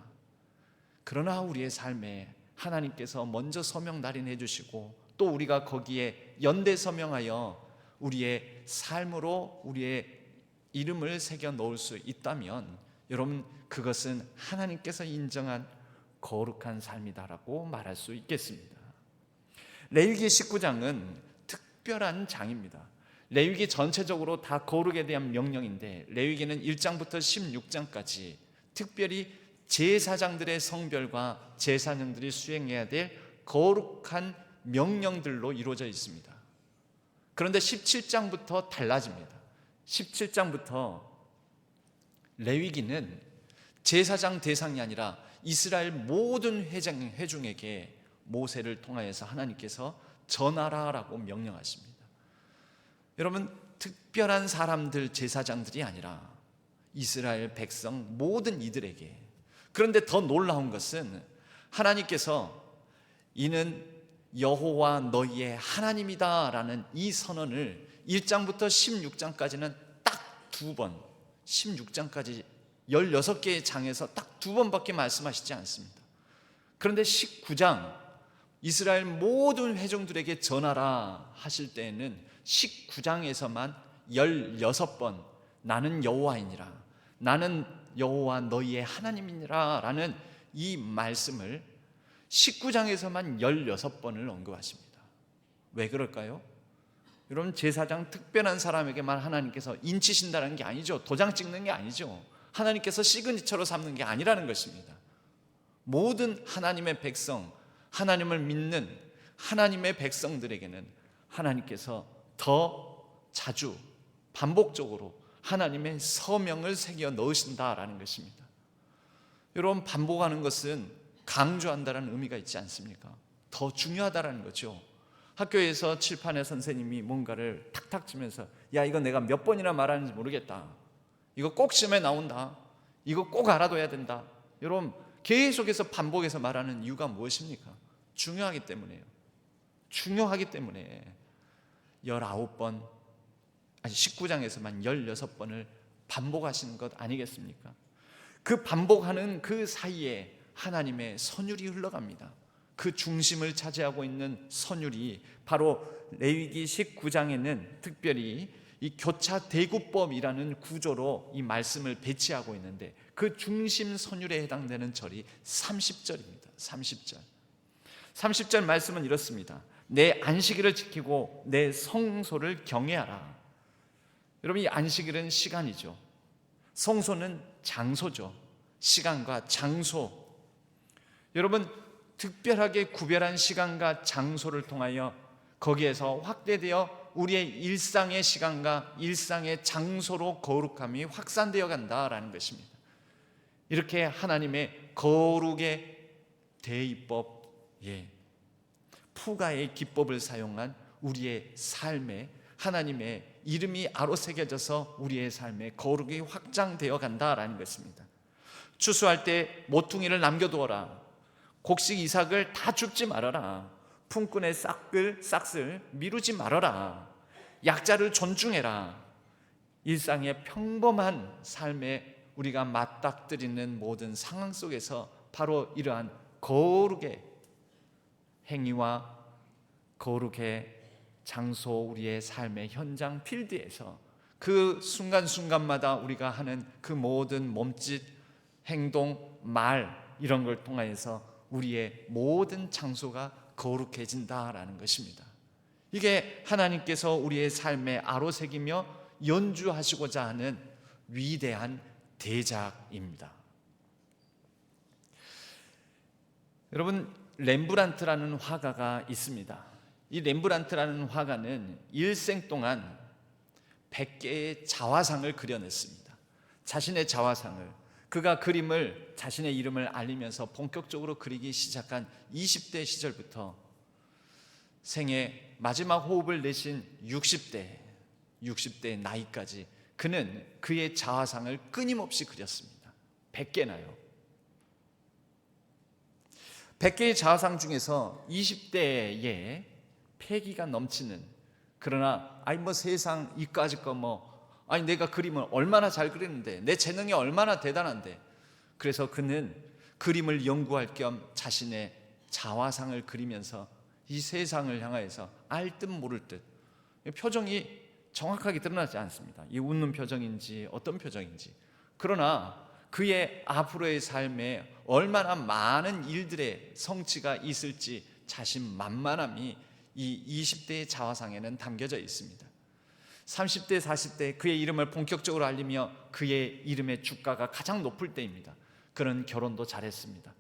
그러나 우리의 삶에 하나님께서 먼저 서명 날인해 주시고 또 우리가 거기에 연대 서명하여 우리의 삶으로 우리의 이름을 새겨 넣을 수 있다면 여러분, 그것은 하나님께서 인정한 거룩한 삶이다라고 말할 수 있겠습니다. 레위기 19장은 특별한 장입니다. 레위기 전체적으로 다 거룩에 대한 명령인데 레위기는 1장부터 16장까지 특별히 제사장들의 성별과 제사장들이 수행해야 될 거룩한 명령들로 이루어져 있습니다. 그런데 17장부터 달라집니다. 17장부터 레위기는 제사장 대상이 아니라 이스라엘 모든 회중에게 모세를 통하여서 하나님께서 전하라라고 명령하십니다. 여러분, 특별한 사람들, 제사장들이 아니라 이스라엘 백성 모든 이들에게. 그런데 더 놀라운 것은 하나님께서 이는 여호와 너희의 하나님이다라는 이 선언을 1장부터 16장까지는 딱 두 번, 16장까지 16개의 장에서 딱 두 번밖에 말씀하시지 않습니다. 그런데 19장 이스라엘 모든 회중들에게 전하라 하실 때에는 19장에서만 16번 나는 여호와이니라, 나는 여호와 너희의 하나님이니라 라는 이 말씀을 19장에서만 16번을 언급하십니다. 왜 그럴까요? 여러분, 제사장 특별한 사람에게만 하나님께서 인치신다는 게 아니죠. 도장 찍는 게 아니죠. 하나님께서 시그니처로 삼는 게 아니라는 것입니다. 모든 하나님의 백성, 하나님을 믿는 하나님의 백성들에게는 하나님께서 더 자주 반복적으로 하나님의 서명을 새겨 넣으신다라는 것입니다. 여러분, 반복하는 것은 강조한다는 의미가 있지 않습니까? 더 중요하다는 거죠. 학교에서 칠판에 선생님이 뭔가를 탁탁 치면서 야, 이거 내가 몇 번이나 말하는지 모르겠다, 이거 꼭 시험에 나온다, 이거 꼭 알아둬야 된다. 여러분, 계속해서 반복해서 말하는 이유가 무엇입니까? 중요하기 때문에요. 중요하기 때문에 19번, 아니 19장에서만 16번을 반복하시는 것 아니겠습니까? 그 반복하는 그 사이에 하나님의 선율이 흘러갑니다. 그 중심을 차지하고 있는 선율이 바로 레위기 19장에는 특별히 이 교차 대구법이라는 구조로 이 말씀을 배치하고 있는데 그 중심 선율에 해당되는 절이 30절입니다. 30절 말씀은 이렇습니다. 내 안식일을 지키고 내 성소를 경외하라. 여러분, 이 안식일은 시간이죠. 성소는 장소죠. 시간과 장소. 여러분, 특별하게 구별한 시간과 장소를 통하여 거기에서 확대되어 우리의 일상의 시간과 일상의 장소로 거룩함이 확산되어 간다라는 것입니다. 이렇게 하나님의 거룩의 대입법, 푸가의 기법을 사용한 우리의 삶에 하나님의 이름이 아로새겨져서 우리의 삶에 거룩이 확장되어 간다라는 것입니다. 추수할 때 모퉁이를 남겨두어라. 곡식 이삭을 다 줍지 말아라. 품꾼의 싹을 미루지 말아라. 약자를 존중해라. 일상의 평범한 삶에 우리가 맞닥뜨리는 모든 상황 속에서 바로 이러한 거룩의 행위와 거룩의 장소, 우리의 삶의 현장 필드에서 그 순간순간마다 우리가 하는 그 모든 몸짓, 행동, 말 이런 걸 통해서 우리의 모든 장소가 거룩해진다라는 것입니다. 이게 하나님께서 우리의 삶에 아로새기며 연주하시고자 하는 위대한 대작입니다. 여러분, 렘브란트라는 화가가 있습니다. 이 렘브란트라는 화가는 일생 동안 100개의 자화상을 그려냈습니다. 자신의 자화상을, 그가 그림을, 자신의 이름을 알리면서 본격적으로 그리기 시작한 20대 시절부터 생애 마지막 호흡을 내신 60대 나이까지 그는 그의 자화상을 끊임없이 그렸습니다. 100개나요. 100개의 자화상 중에서 20대에 패기가 넘치는, 그러나 세상 이까짓 거 아니 내가 그림을 얼마나 잘 그리는데, 내 재능이 얼마나 대단한데. 그래서 그는 그림을 연구할 겸 자신의 자화상을 그리면서 이 세상을 향하여서 알 듯 모를 듯, 표정이 정확하게 드러나지 않습니다. 이 웃는 표정인지 어떤 표정인지. 그러나 그의 앞으로의 삶에 얼마나 많은 일들의 성취가 있을지 자신만만함이 이 20대의 자화상에는 담겨져 있습니다. 30대, 40대 그의 이름을 본격적으로 알리며 그의 이름의 주가가 가장 높을 때입니다. 그는 결혼도 잘했습니다.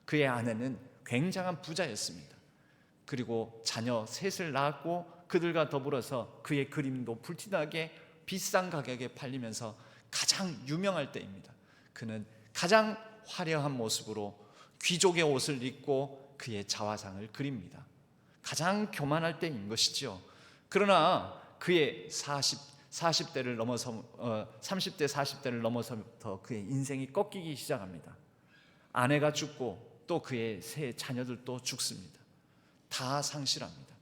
그의 아내는 굉장한 부자였습니다. 그리고 자녀 셋을 낳았고 그들과 더불어서 그의 그림도 불티나게 비싼 가격에 팔리면서 가장 유명할 때입니다. 그는 가장 화려한 모습으로 귀족의 옷을 입고 그의 자화상을 그립니다. 가장 교만할 때인 것이죠. 그러나 그의 30대를 넘어서 30대 40대를 넘어서부터 그의 인생이 꺾이기 시작합니다. 아내가 죽고 또 그의 세 자녀들도 죽습니다. 다 상실합니다.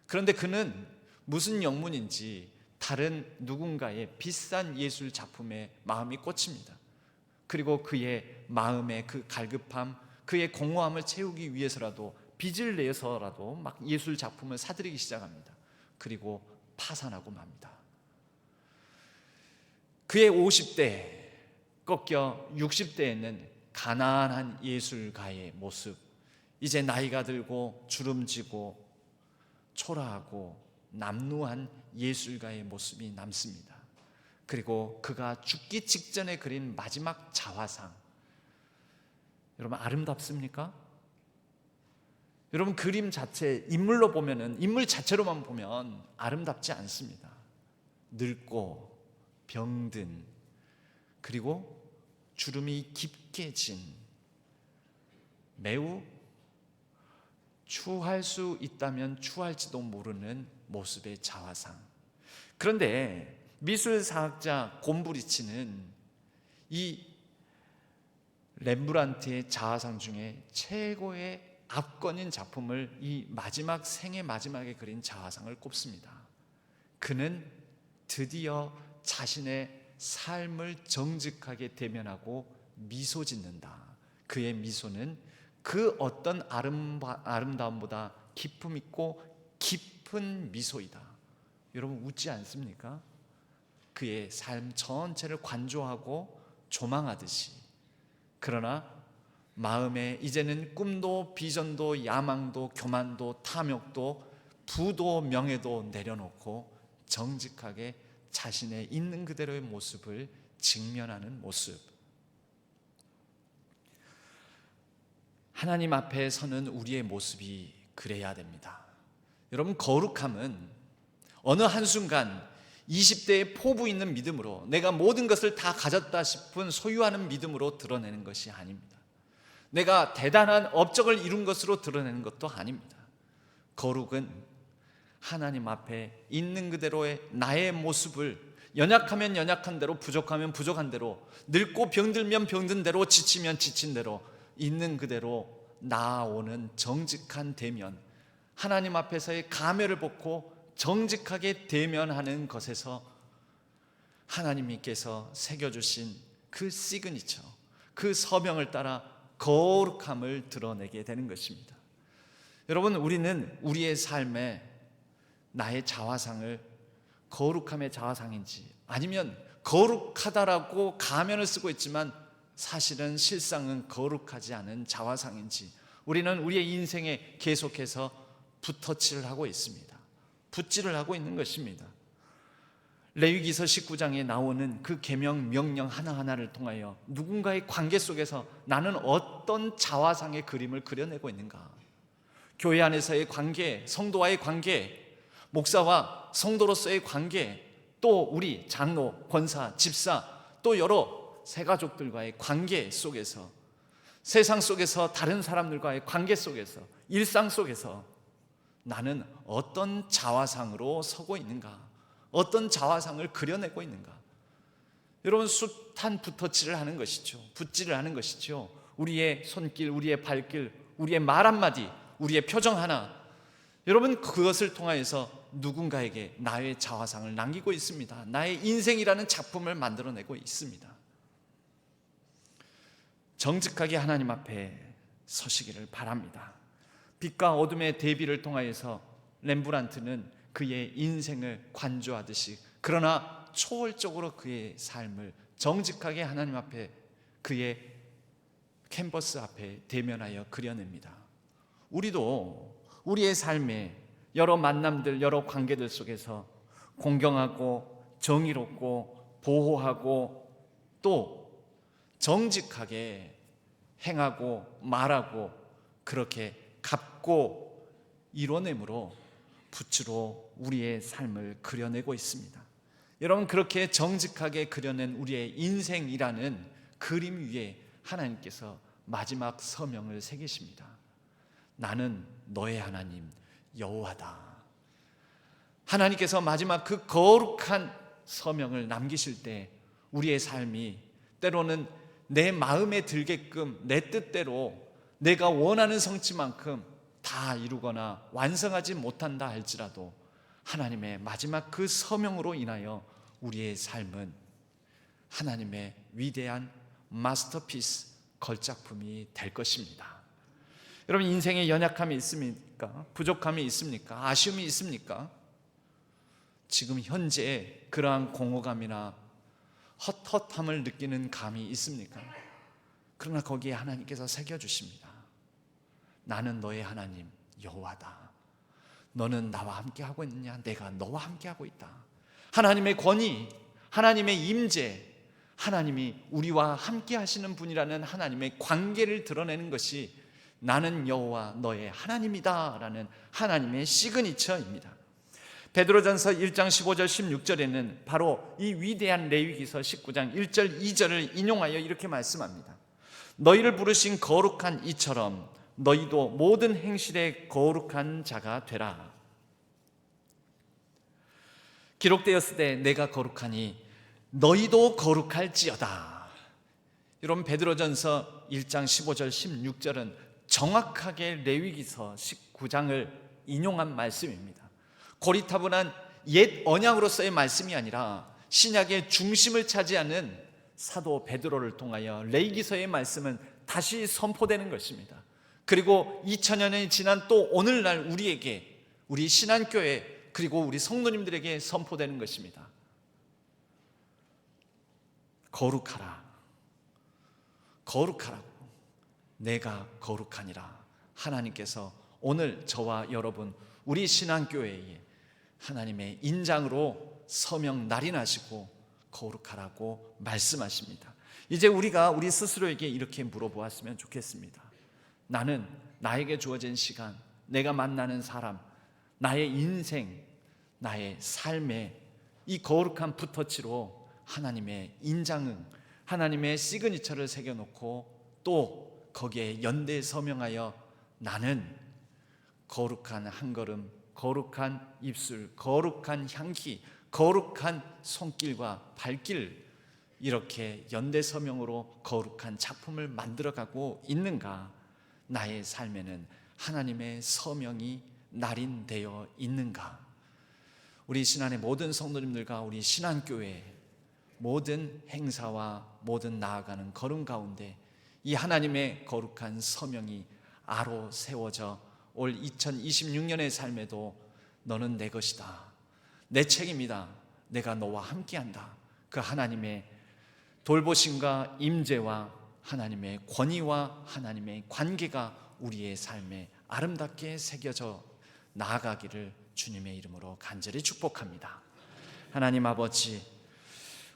그런데 그는 무슨 영문인지 다른 누군가의 비싼 예술 작품에 마음이 꽂힙니다. 그리고 그의 마음의 그 갈급함, 그의 공허함을 채우기 위해서라도 빚을 내서라도 막 예술 작품을 사들이기 시작합니다. 그리고 파산하고 맙니다. 그의 50대 꺾여 60대에는 가난한 예술가의 모습, 이제 나이가 들고 주름지고 초라하고 남루한 예술가의 모습이 남습니다. 그리고 그가 죽기 직전에 그린 마지막 자화상, 여러분 아름답습니까? 여러분 그림 자체, 인물로 보면은, 인물 자체로만 보면 아름답지 않습니다. 늙고 병든, 그리고 주름이 깊게 진, 매우 추할 수 있다면 추할지도 모르는 모습의 자화상. 그런데 미술사학자 곰브리치는 이 렘브란트의 자화상 중에 최고의 압권인 작품을 이 마지막 생의 마지막에 그린 자화상을 꼽습니다. 그는 드디어 자신의 삶을 정직하게 대면하고 미소 짓는다. 그의 미소는 그 어떤 아름다움보다 기품 있고 깊은 미소이다. 여러분 웃지 않습니까? 그의 삶 전체를 관조하고 조망하듯이. 그러나 마음에 이제는 꿈도 비전도 야망도 교만도 탐욕도 부도 명예도 내려놓고 정직하게 자신의 있는 그대로의 모습을 직면하는 모습. 하나님 앞에 서는 우리의 모습이 그래야 됩니다. 여러분 거룩함은 어느 한순간 20대의 포부 있는 믿음으로 내가 모든 것을 다 가졌다 싶은 소유하는 믿음으로 드러내는 것이 아닙니다. 내가 대단한 업적을 이룬 것으로 드러내는 것도 아닙니다. 거룩은 하나님 앞에 있는 그대로의 나의 모습을 연약하면 연약한 대로, 부족하면 부족한 대로, 늙고 병들면 병든 대로, 지치면 지친 대로 있는 그대로 나아오는 정직한 대면, 하나님 앞에서의 가면을 벗고 정직하게 대면하는 것에서 하나님께서 새겨주신 그 시그니처, 그 서명을 따라 거룩함을 드러내게 되는 것입니다. 여러분 우리는 우리의 삶에 나의 자화상을 거룩함의 자화상인지, 아니면 거룩하다라고 가면을 쓰고 있지만 사실은 실상은 거룩하지 않은 자화상인지, 우리는 우리의 인생에 계속해서 붓터치를 하고 있습니다. 붓질을 하고 있는 것입니다. 레위기서 19장에 나오는 그 계명 명령 하나하나를 통하여 누군가의 관계 속에서 나는 어떤 자화상의 그림을 그려내고 있는가? 교회 안에서의 관계, 성도와의 관계, 목사와 성도로서의 관계, 또 우리 장로, 권사, 집사, 또 여러 새가족들과의 관계 속에서, 세상 속에서 다른 사람들과의 관계 속에서, 일상 속에서 나는 어떤 자화상으로 서고 있는가? 어떤 자화상을 그려내고 있는가? 여러분 숱한 붓터치를 하는 것이죠. 붓질을 하는 것이죠. 우리의 손길, 우리의 발길, 우리의 말 한마디, 우리의 표정 하나, 여러분 그것을 통하여서 누군가에게 나의 자화상을 남기고 있습니다. 나의 인생이라는 작품을 만들어내고 있습니다. 정직하게 하나님 앞에 서시기를 바랍니다. 빛과 어둠의 대비를 통하여서 렘브란트는 그의 인생을 관조하듯이, 그러나 초월적으로 그의 삶을 정직하게 하나님 앞에, 그의 캔버스 앞에 대면하여 그려냅니다. 우리도 우리의 삶에 여러 만남들, 여러 관계들 속에서 공경하고 정의롭고 보호하고 또 정직하게 행하고 말하고 그렇게 갚고 이뤄내므로 붓으로 우리의 삶을 그려내고 있습니다. 여러분, 그렇게 정직하게 그려낸 우리의 인생이라는 그림 위에 하나님께서 마지막 서명을 새기십니다. 나는 너의 하나님 여호와다. 하나님께서 마지막 그 거룩한 서명을 남기실 때 우리의 삶이 때로는 내 마음에 들게끔 내 뜻대로 내가 원하는 성취만큼 다 이루거나 완성하지 못한다 할지라도 하나님의 마지막 그 서명으로 인하여 우리의 삶은 하나님의 위대한 마스터피스 걸작품이 될 것입니다. 여러분, 인생에 연약함이 있습니까? 부족함이 있습니까? 아쉬움이 있습니까? 지금 현재 그러한 공허감이나 헛헛함을 느끼는 감이 있습니까? 그러나 거기에 하나님께서 새겨주십니다. 나는 너의 하나님 여호와다. 너는 나와 함께하고 있느냐? 내가 너와 함께하고 있다. 하나님의 권위, 하나님의 임재, 하나님이 우리와 함께 하시는 분이라는 하나님의 관계를 드러내는 것이 나는 여호와 너의 하나님이다 라는 하나님의 시그니처입니다. 베드로전서 1장 15절 16절에는 바로 이 위대한 레위기서 19장 1절 2절을 인용하여 이렇게 말씀합니다. 너희를 부르신 거룩한 이처럼 너희도 모든 행실에 거룩한 자가 되라. 기록되었을 때 내가 거룩하니 너희도 거룩할지어다. 여러분, 베드로전서 1장 15절 16절은 정확하게 레위기서 19장을 인용한 말씀입니다. 고리타분한 옛 언약으로서의 말씀이 아니라 신약의 중심을 차지하는 사도 베드로를 통하여 레위기서의 말씀은 다시 선포되는 것입니다. 그리고 2000년이 지난 또 오늘날 우리에게, 우리 신한교회 그리고 우리 성도님들에게 선포되는 것입니다. 거룩하라. 거룩하라고. 내가 거룩하니라. 하나님께서 오늘 저와 여러분 우리 신한교회에 하나님의 인장으로 서명 날인하시고 거룩하라고 말씀하십니다. 이제 우리가 우리 스스로에게 이렇게 물어보았으면 좋겠습니다. 나는 나에게 주어진 시간, 내가 만나는 사람, 나의 인생, 나의 삶에 이 거룩한 붓터치로 하나님의 인장은, 하나님의 시그니처를 새겨놓고 또 거기에 연대 서명하여 나는 거룩한 한 걸음, 거룩한 입술, 거룩한 향기, 거룩한 손길과 발길, 이렇게 연대 서명으로 거룩한 작품을 만들어가고 있는가? 나의 삶에는 하나님의 서명이 날인되어 있는가? 우리 신안의 모든 성도님들과 우리 신안교회 모든 행사와 모든 나아가는 걸음 가운데 이 하나님의 거룩한 서명이 아로 세워져 올 2026년의 삶에도 너는 내 것이다, 내 책임이다, 내가 너와 함께한다, 그 하나님의 돌보심과 임재와 하나님의 권위와 하나님의 관계가 우리의 삶에 아름답게 새겨져 나아가기를 주님의 이름으로 간절히 축복합니다. 하나님 아버지,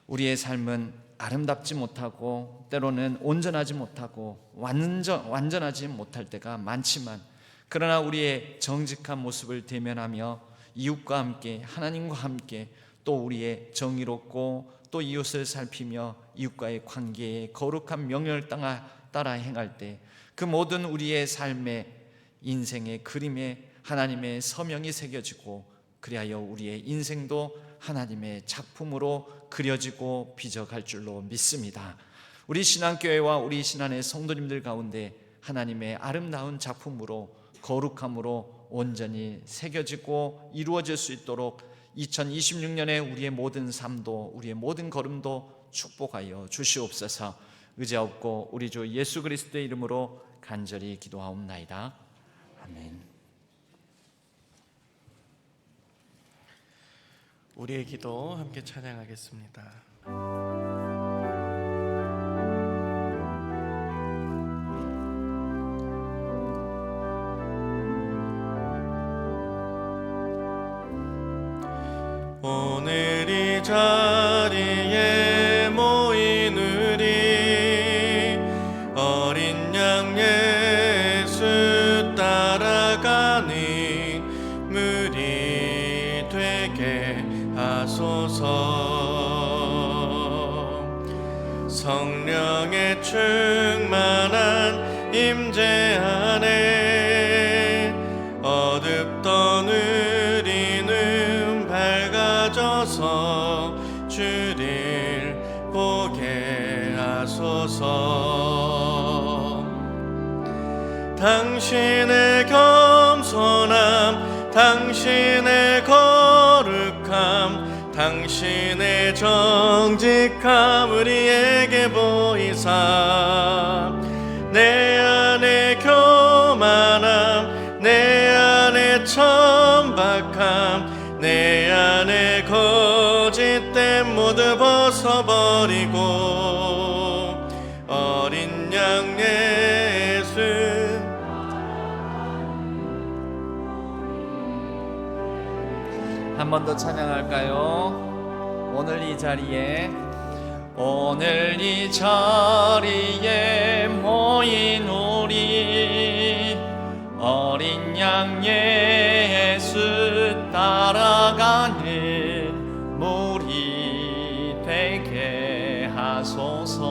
우리의 삶은 아름답지 못하고 때로는 온전하지 못하고 완전하지 못할 때가 많지만, 그러나 우리의 정직한 모습을 대면하며 이웃과 함께 하나님과 함께 또 우리의 정의롭고 또 이웃을 살피며 이웃과의 관계에 거룩한 명령을 따라 행할 때 그 모든 우리의 삶의 인생의 그림에 하나님의 서명이 새겨지고, 그리하여 우리의 인생도 하나님의 작품으로 그려지고 빚어갈 줄로 믿습니다. 우리 신앙교회와 우리 신안의 성도님들 가운데 하나님의 아름다운 작품으로 거룩함으로 온전히 새겨지고 이루어질 수 있도록 2026년에 우리의 모든 삶도 우리의 모든 걸음도 축복하여 주시옵소서. 의지하옵고 우리 주 예수 그리스도의 이름으로 간절히 기도하옵나이다. 아멘.
우리의 기도 함께 찬양하겠습니다. 오늘 이 자리에 모인 우리 어린 양 예수 따라가는 무리 되게 하소서. 성령의 충만한 임재 안에 어둡던 우리는 밝아져서 주를 보게 하소서. 당신의 겸손함, 당신의 거룩함, 당신의 정직함 우리에게 보이사 내 안에 교만함, 내 안에 천박함, 내 안에 거짓됨 모두 벗어버리고 어린 양 예수
한 번 더 찬양할까요? 오늘 이 자리에 모인 우리 어린 양 예수 따라가는 무리 되게 하소서.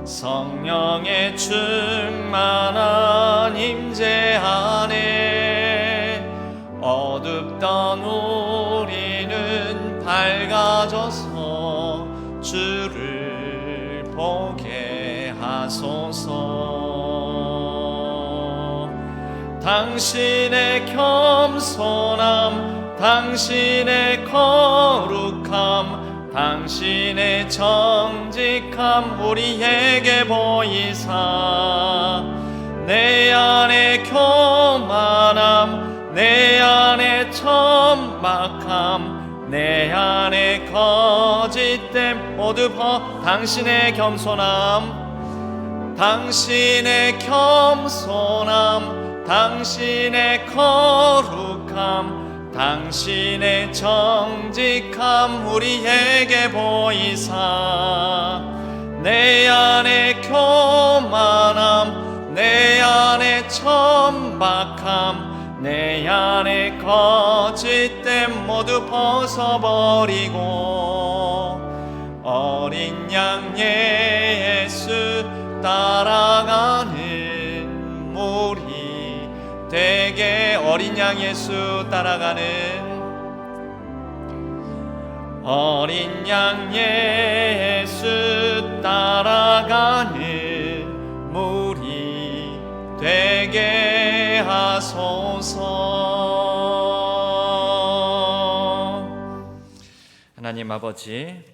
성령의 충만한 임재 안에 어둡던 우리는 밝아져서 주를 보게 하소서. 당신의 겸손함, 당신의 거룩함, 당신의 정직함 우리에게 보이사 내 안에 교만함, 내 안에 천박함, 내 안에 거짓됨 모두 당신의 겸손함, 당신의 겸손함, 당신의 거룩함, 당신의 정직함 우리에게 보이사 내 안에 교만함, 내 안에 천박함, 내 안에 거짓됨 모두 벗어버리고 어린 양 예수 따라가는 무리 되게 어린 양 예수 따라가는 어린 양 예수 따라가는 무리 되게 하소서. 하나님 아버지,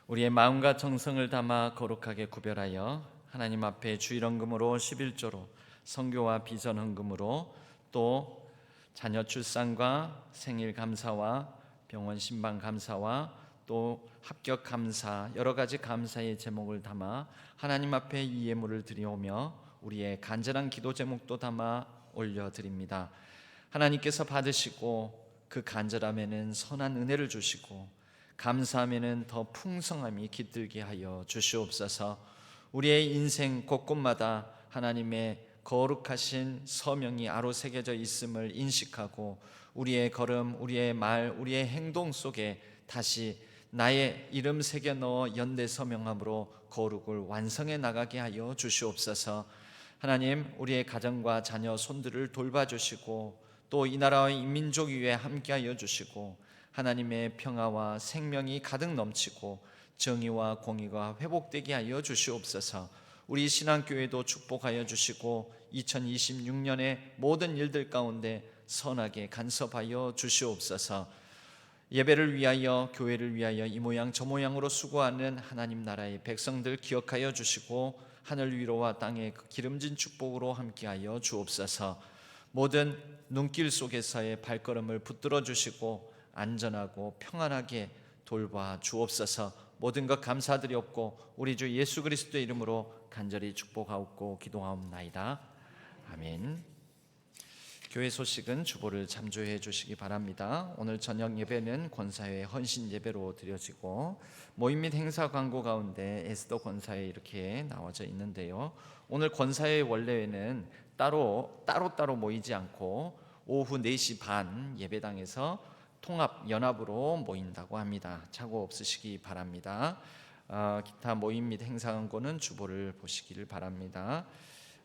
우리의 마음과 정성을 담아 거룩하게 구별하여 하나님 앞에 주일헌금으로 11조로 선교와 비전 헌금으로 또 자녀 출산과 생일 감사와 병원 신방 감사와 또 합격 감사 여러 가지 감사의 제목을 담아 하나님 앞에 이 예물을 드리오며 우리의 간절한 기도 제목도 담아 올려드립니다. 하나님께서 받으시고 그 간절함에는 선한 은혜를 주시고 감사함에는 더 풍성함이 깃들게 하여 주시옵소서. 우리의 인생 곳곳마다 하나님의 거룩하신 서명이 아로새겨져 있음을 인식하고 우리의 걸음, 우리의 말, 우리의 행동 속에 다시 나의 이름 새겨 넣어 연대 서명함으로 거룩을 완성해 나가게 하여 주시옵소서. 하나님, 우리의 가정과 자녀 손들을 돌봐주시고 또 이 나라와 이 민족 위에 함께하여 주시고 하나님의 평화와 생명이 가득 넘치고 정의와 공의가 회복되게 하여 주시옵소서. 우리 신앙교회도 축복하여 주시고 2026년의 모든 일들 가운데 선하게 간섭하여 주시옵소서. 예배를 위하여, 교회를 위하여 이 모양 저 모양으로 수고하는 하나님 나라의 백성들 기억하여 주시고 하늘 위로와 땅의 그 기름진 축복으로 함께하여 주옵소서. 모든 눈길 속에서의 발걸음을 붙들어 주시고 안전하고 평안하게 돌봐 주옵소서. 모든 것 감사드렸고 우리 주 예수 그리스도의 이름으로 간절히 축복하옵고 기도하옵나이다. 아멘. 교회 소식은 주보를 참조해 주시기 바랍니다. 오늘 저녁 예배는 권사회 헌신 예배로 드려지고 모임 및 행사 광고 가운데 에스더 권사회 이렇게 나와져 있는데요. 오늘 권사회 원래는 따로 모이지 않고 오후 4시 반 예배당에서 통합 연합으로 모인다고 합니다. 착오 없으시기 바랍니다. 기타 모임 및 행사 광고는 주보를 보시기를 바랍니다.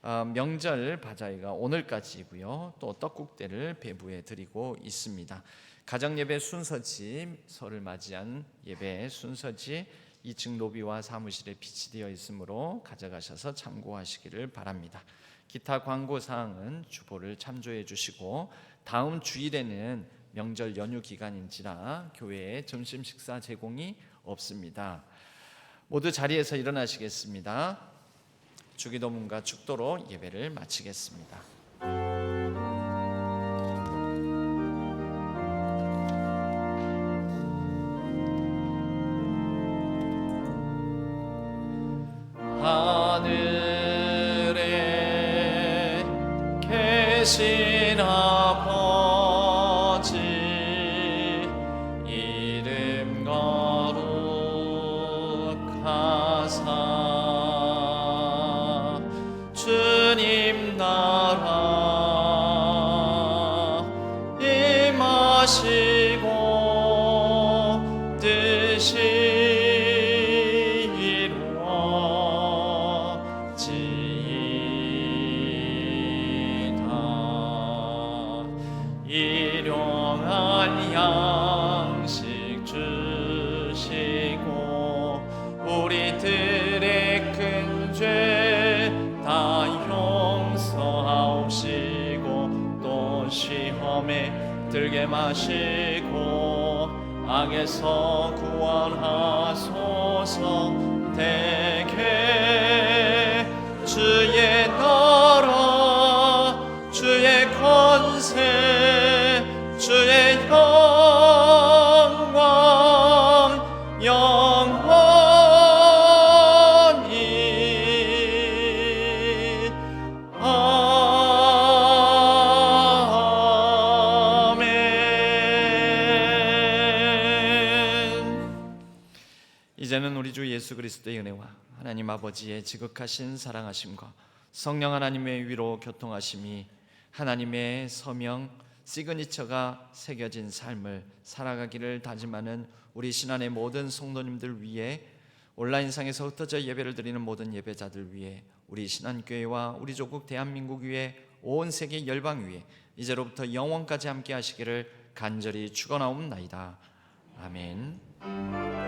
명절 바자회가 오늘까지이고요. 또 떡국대를 배부해 드리고 있습니다. 가정예배 순서지, 설을 맞이한 예배 순서지 2층 로비와 사무실에 비치되어 있으므로 가져가셔서 참고하시기를 바랍니다. 기타 광고사항은 주보를 참조해 주시고 다음 주일에는 명절 연휴 기간인지라 교회에 점심 식사 제공이 없습니다. 모두 자리에서 일어나시겠습니다. 주기도문과 축도로 예배를 마치겠습니다. 하늘에 계신 아버지 이름 거룩하사 주님 나라 임하시고 뜻이 이루어지이다. 일용할 양식 주시고 우리들의 큰 죄 다 용서하옵시고 또 시험에 들게 마시고 악에서 구원하소서. 대개 주의 나라 주의 권세 주의 영광 영원히 아멘. 이제는 우리 주 예수 그리스도의 은혜와 하나님 아버지의 지극하신 사랑하심과 성령 하나님의 위로 교통하심이 하나님의 서명 시그니처가 새겨진 삶을 살아가기를 다짐하는 우리 신안의 모든 성도님들 위해 온라인상에서 흩어져 예배를 드리는 모든 예배자들 위해 우리 신안교회와 우리 조국 대한민국 위에 온 세계 열방 위에 이제로부터 영원까지 함께 하시기를 간절히 축원하옵나이다. 아멘.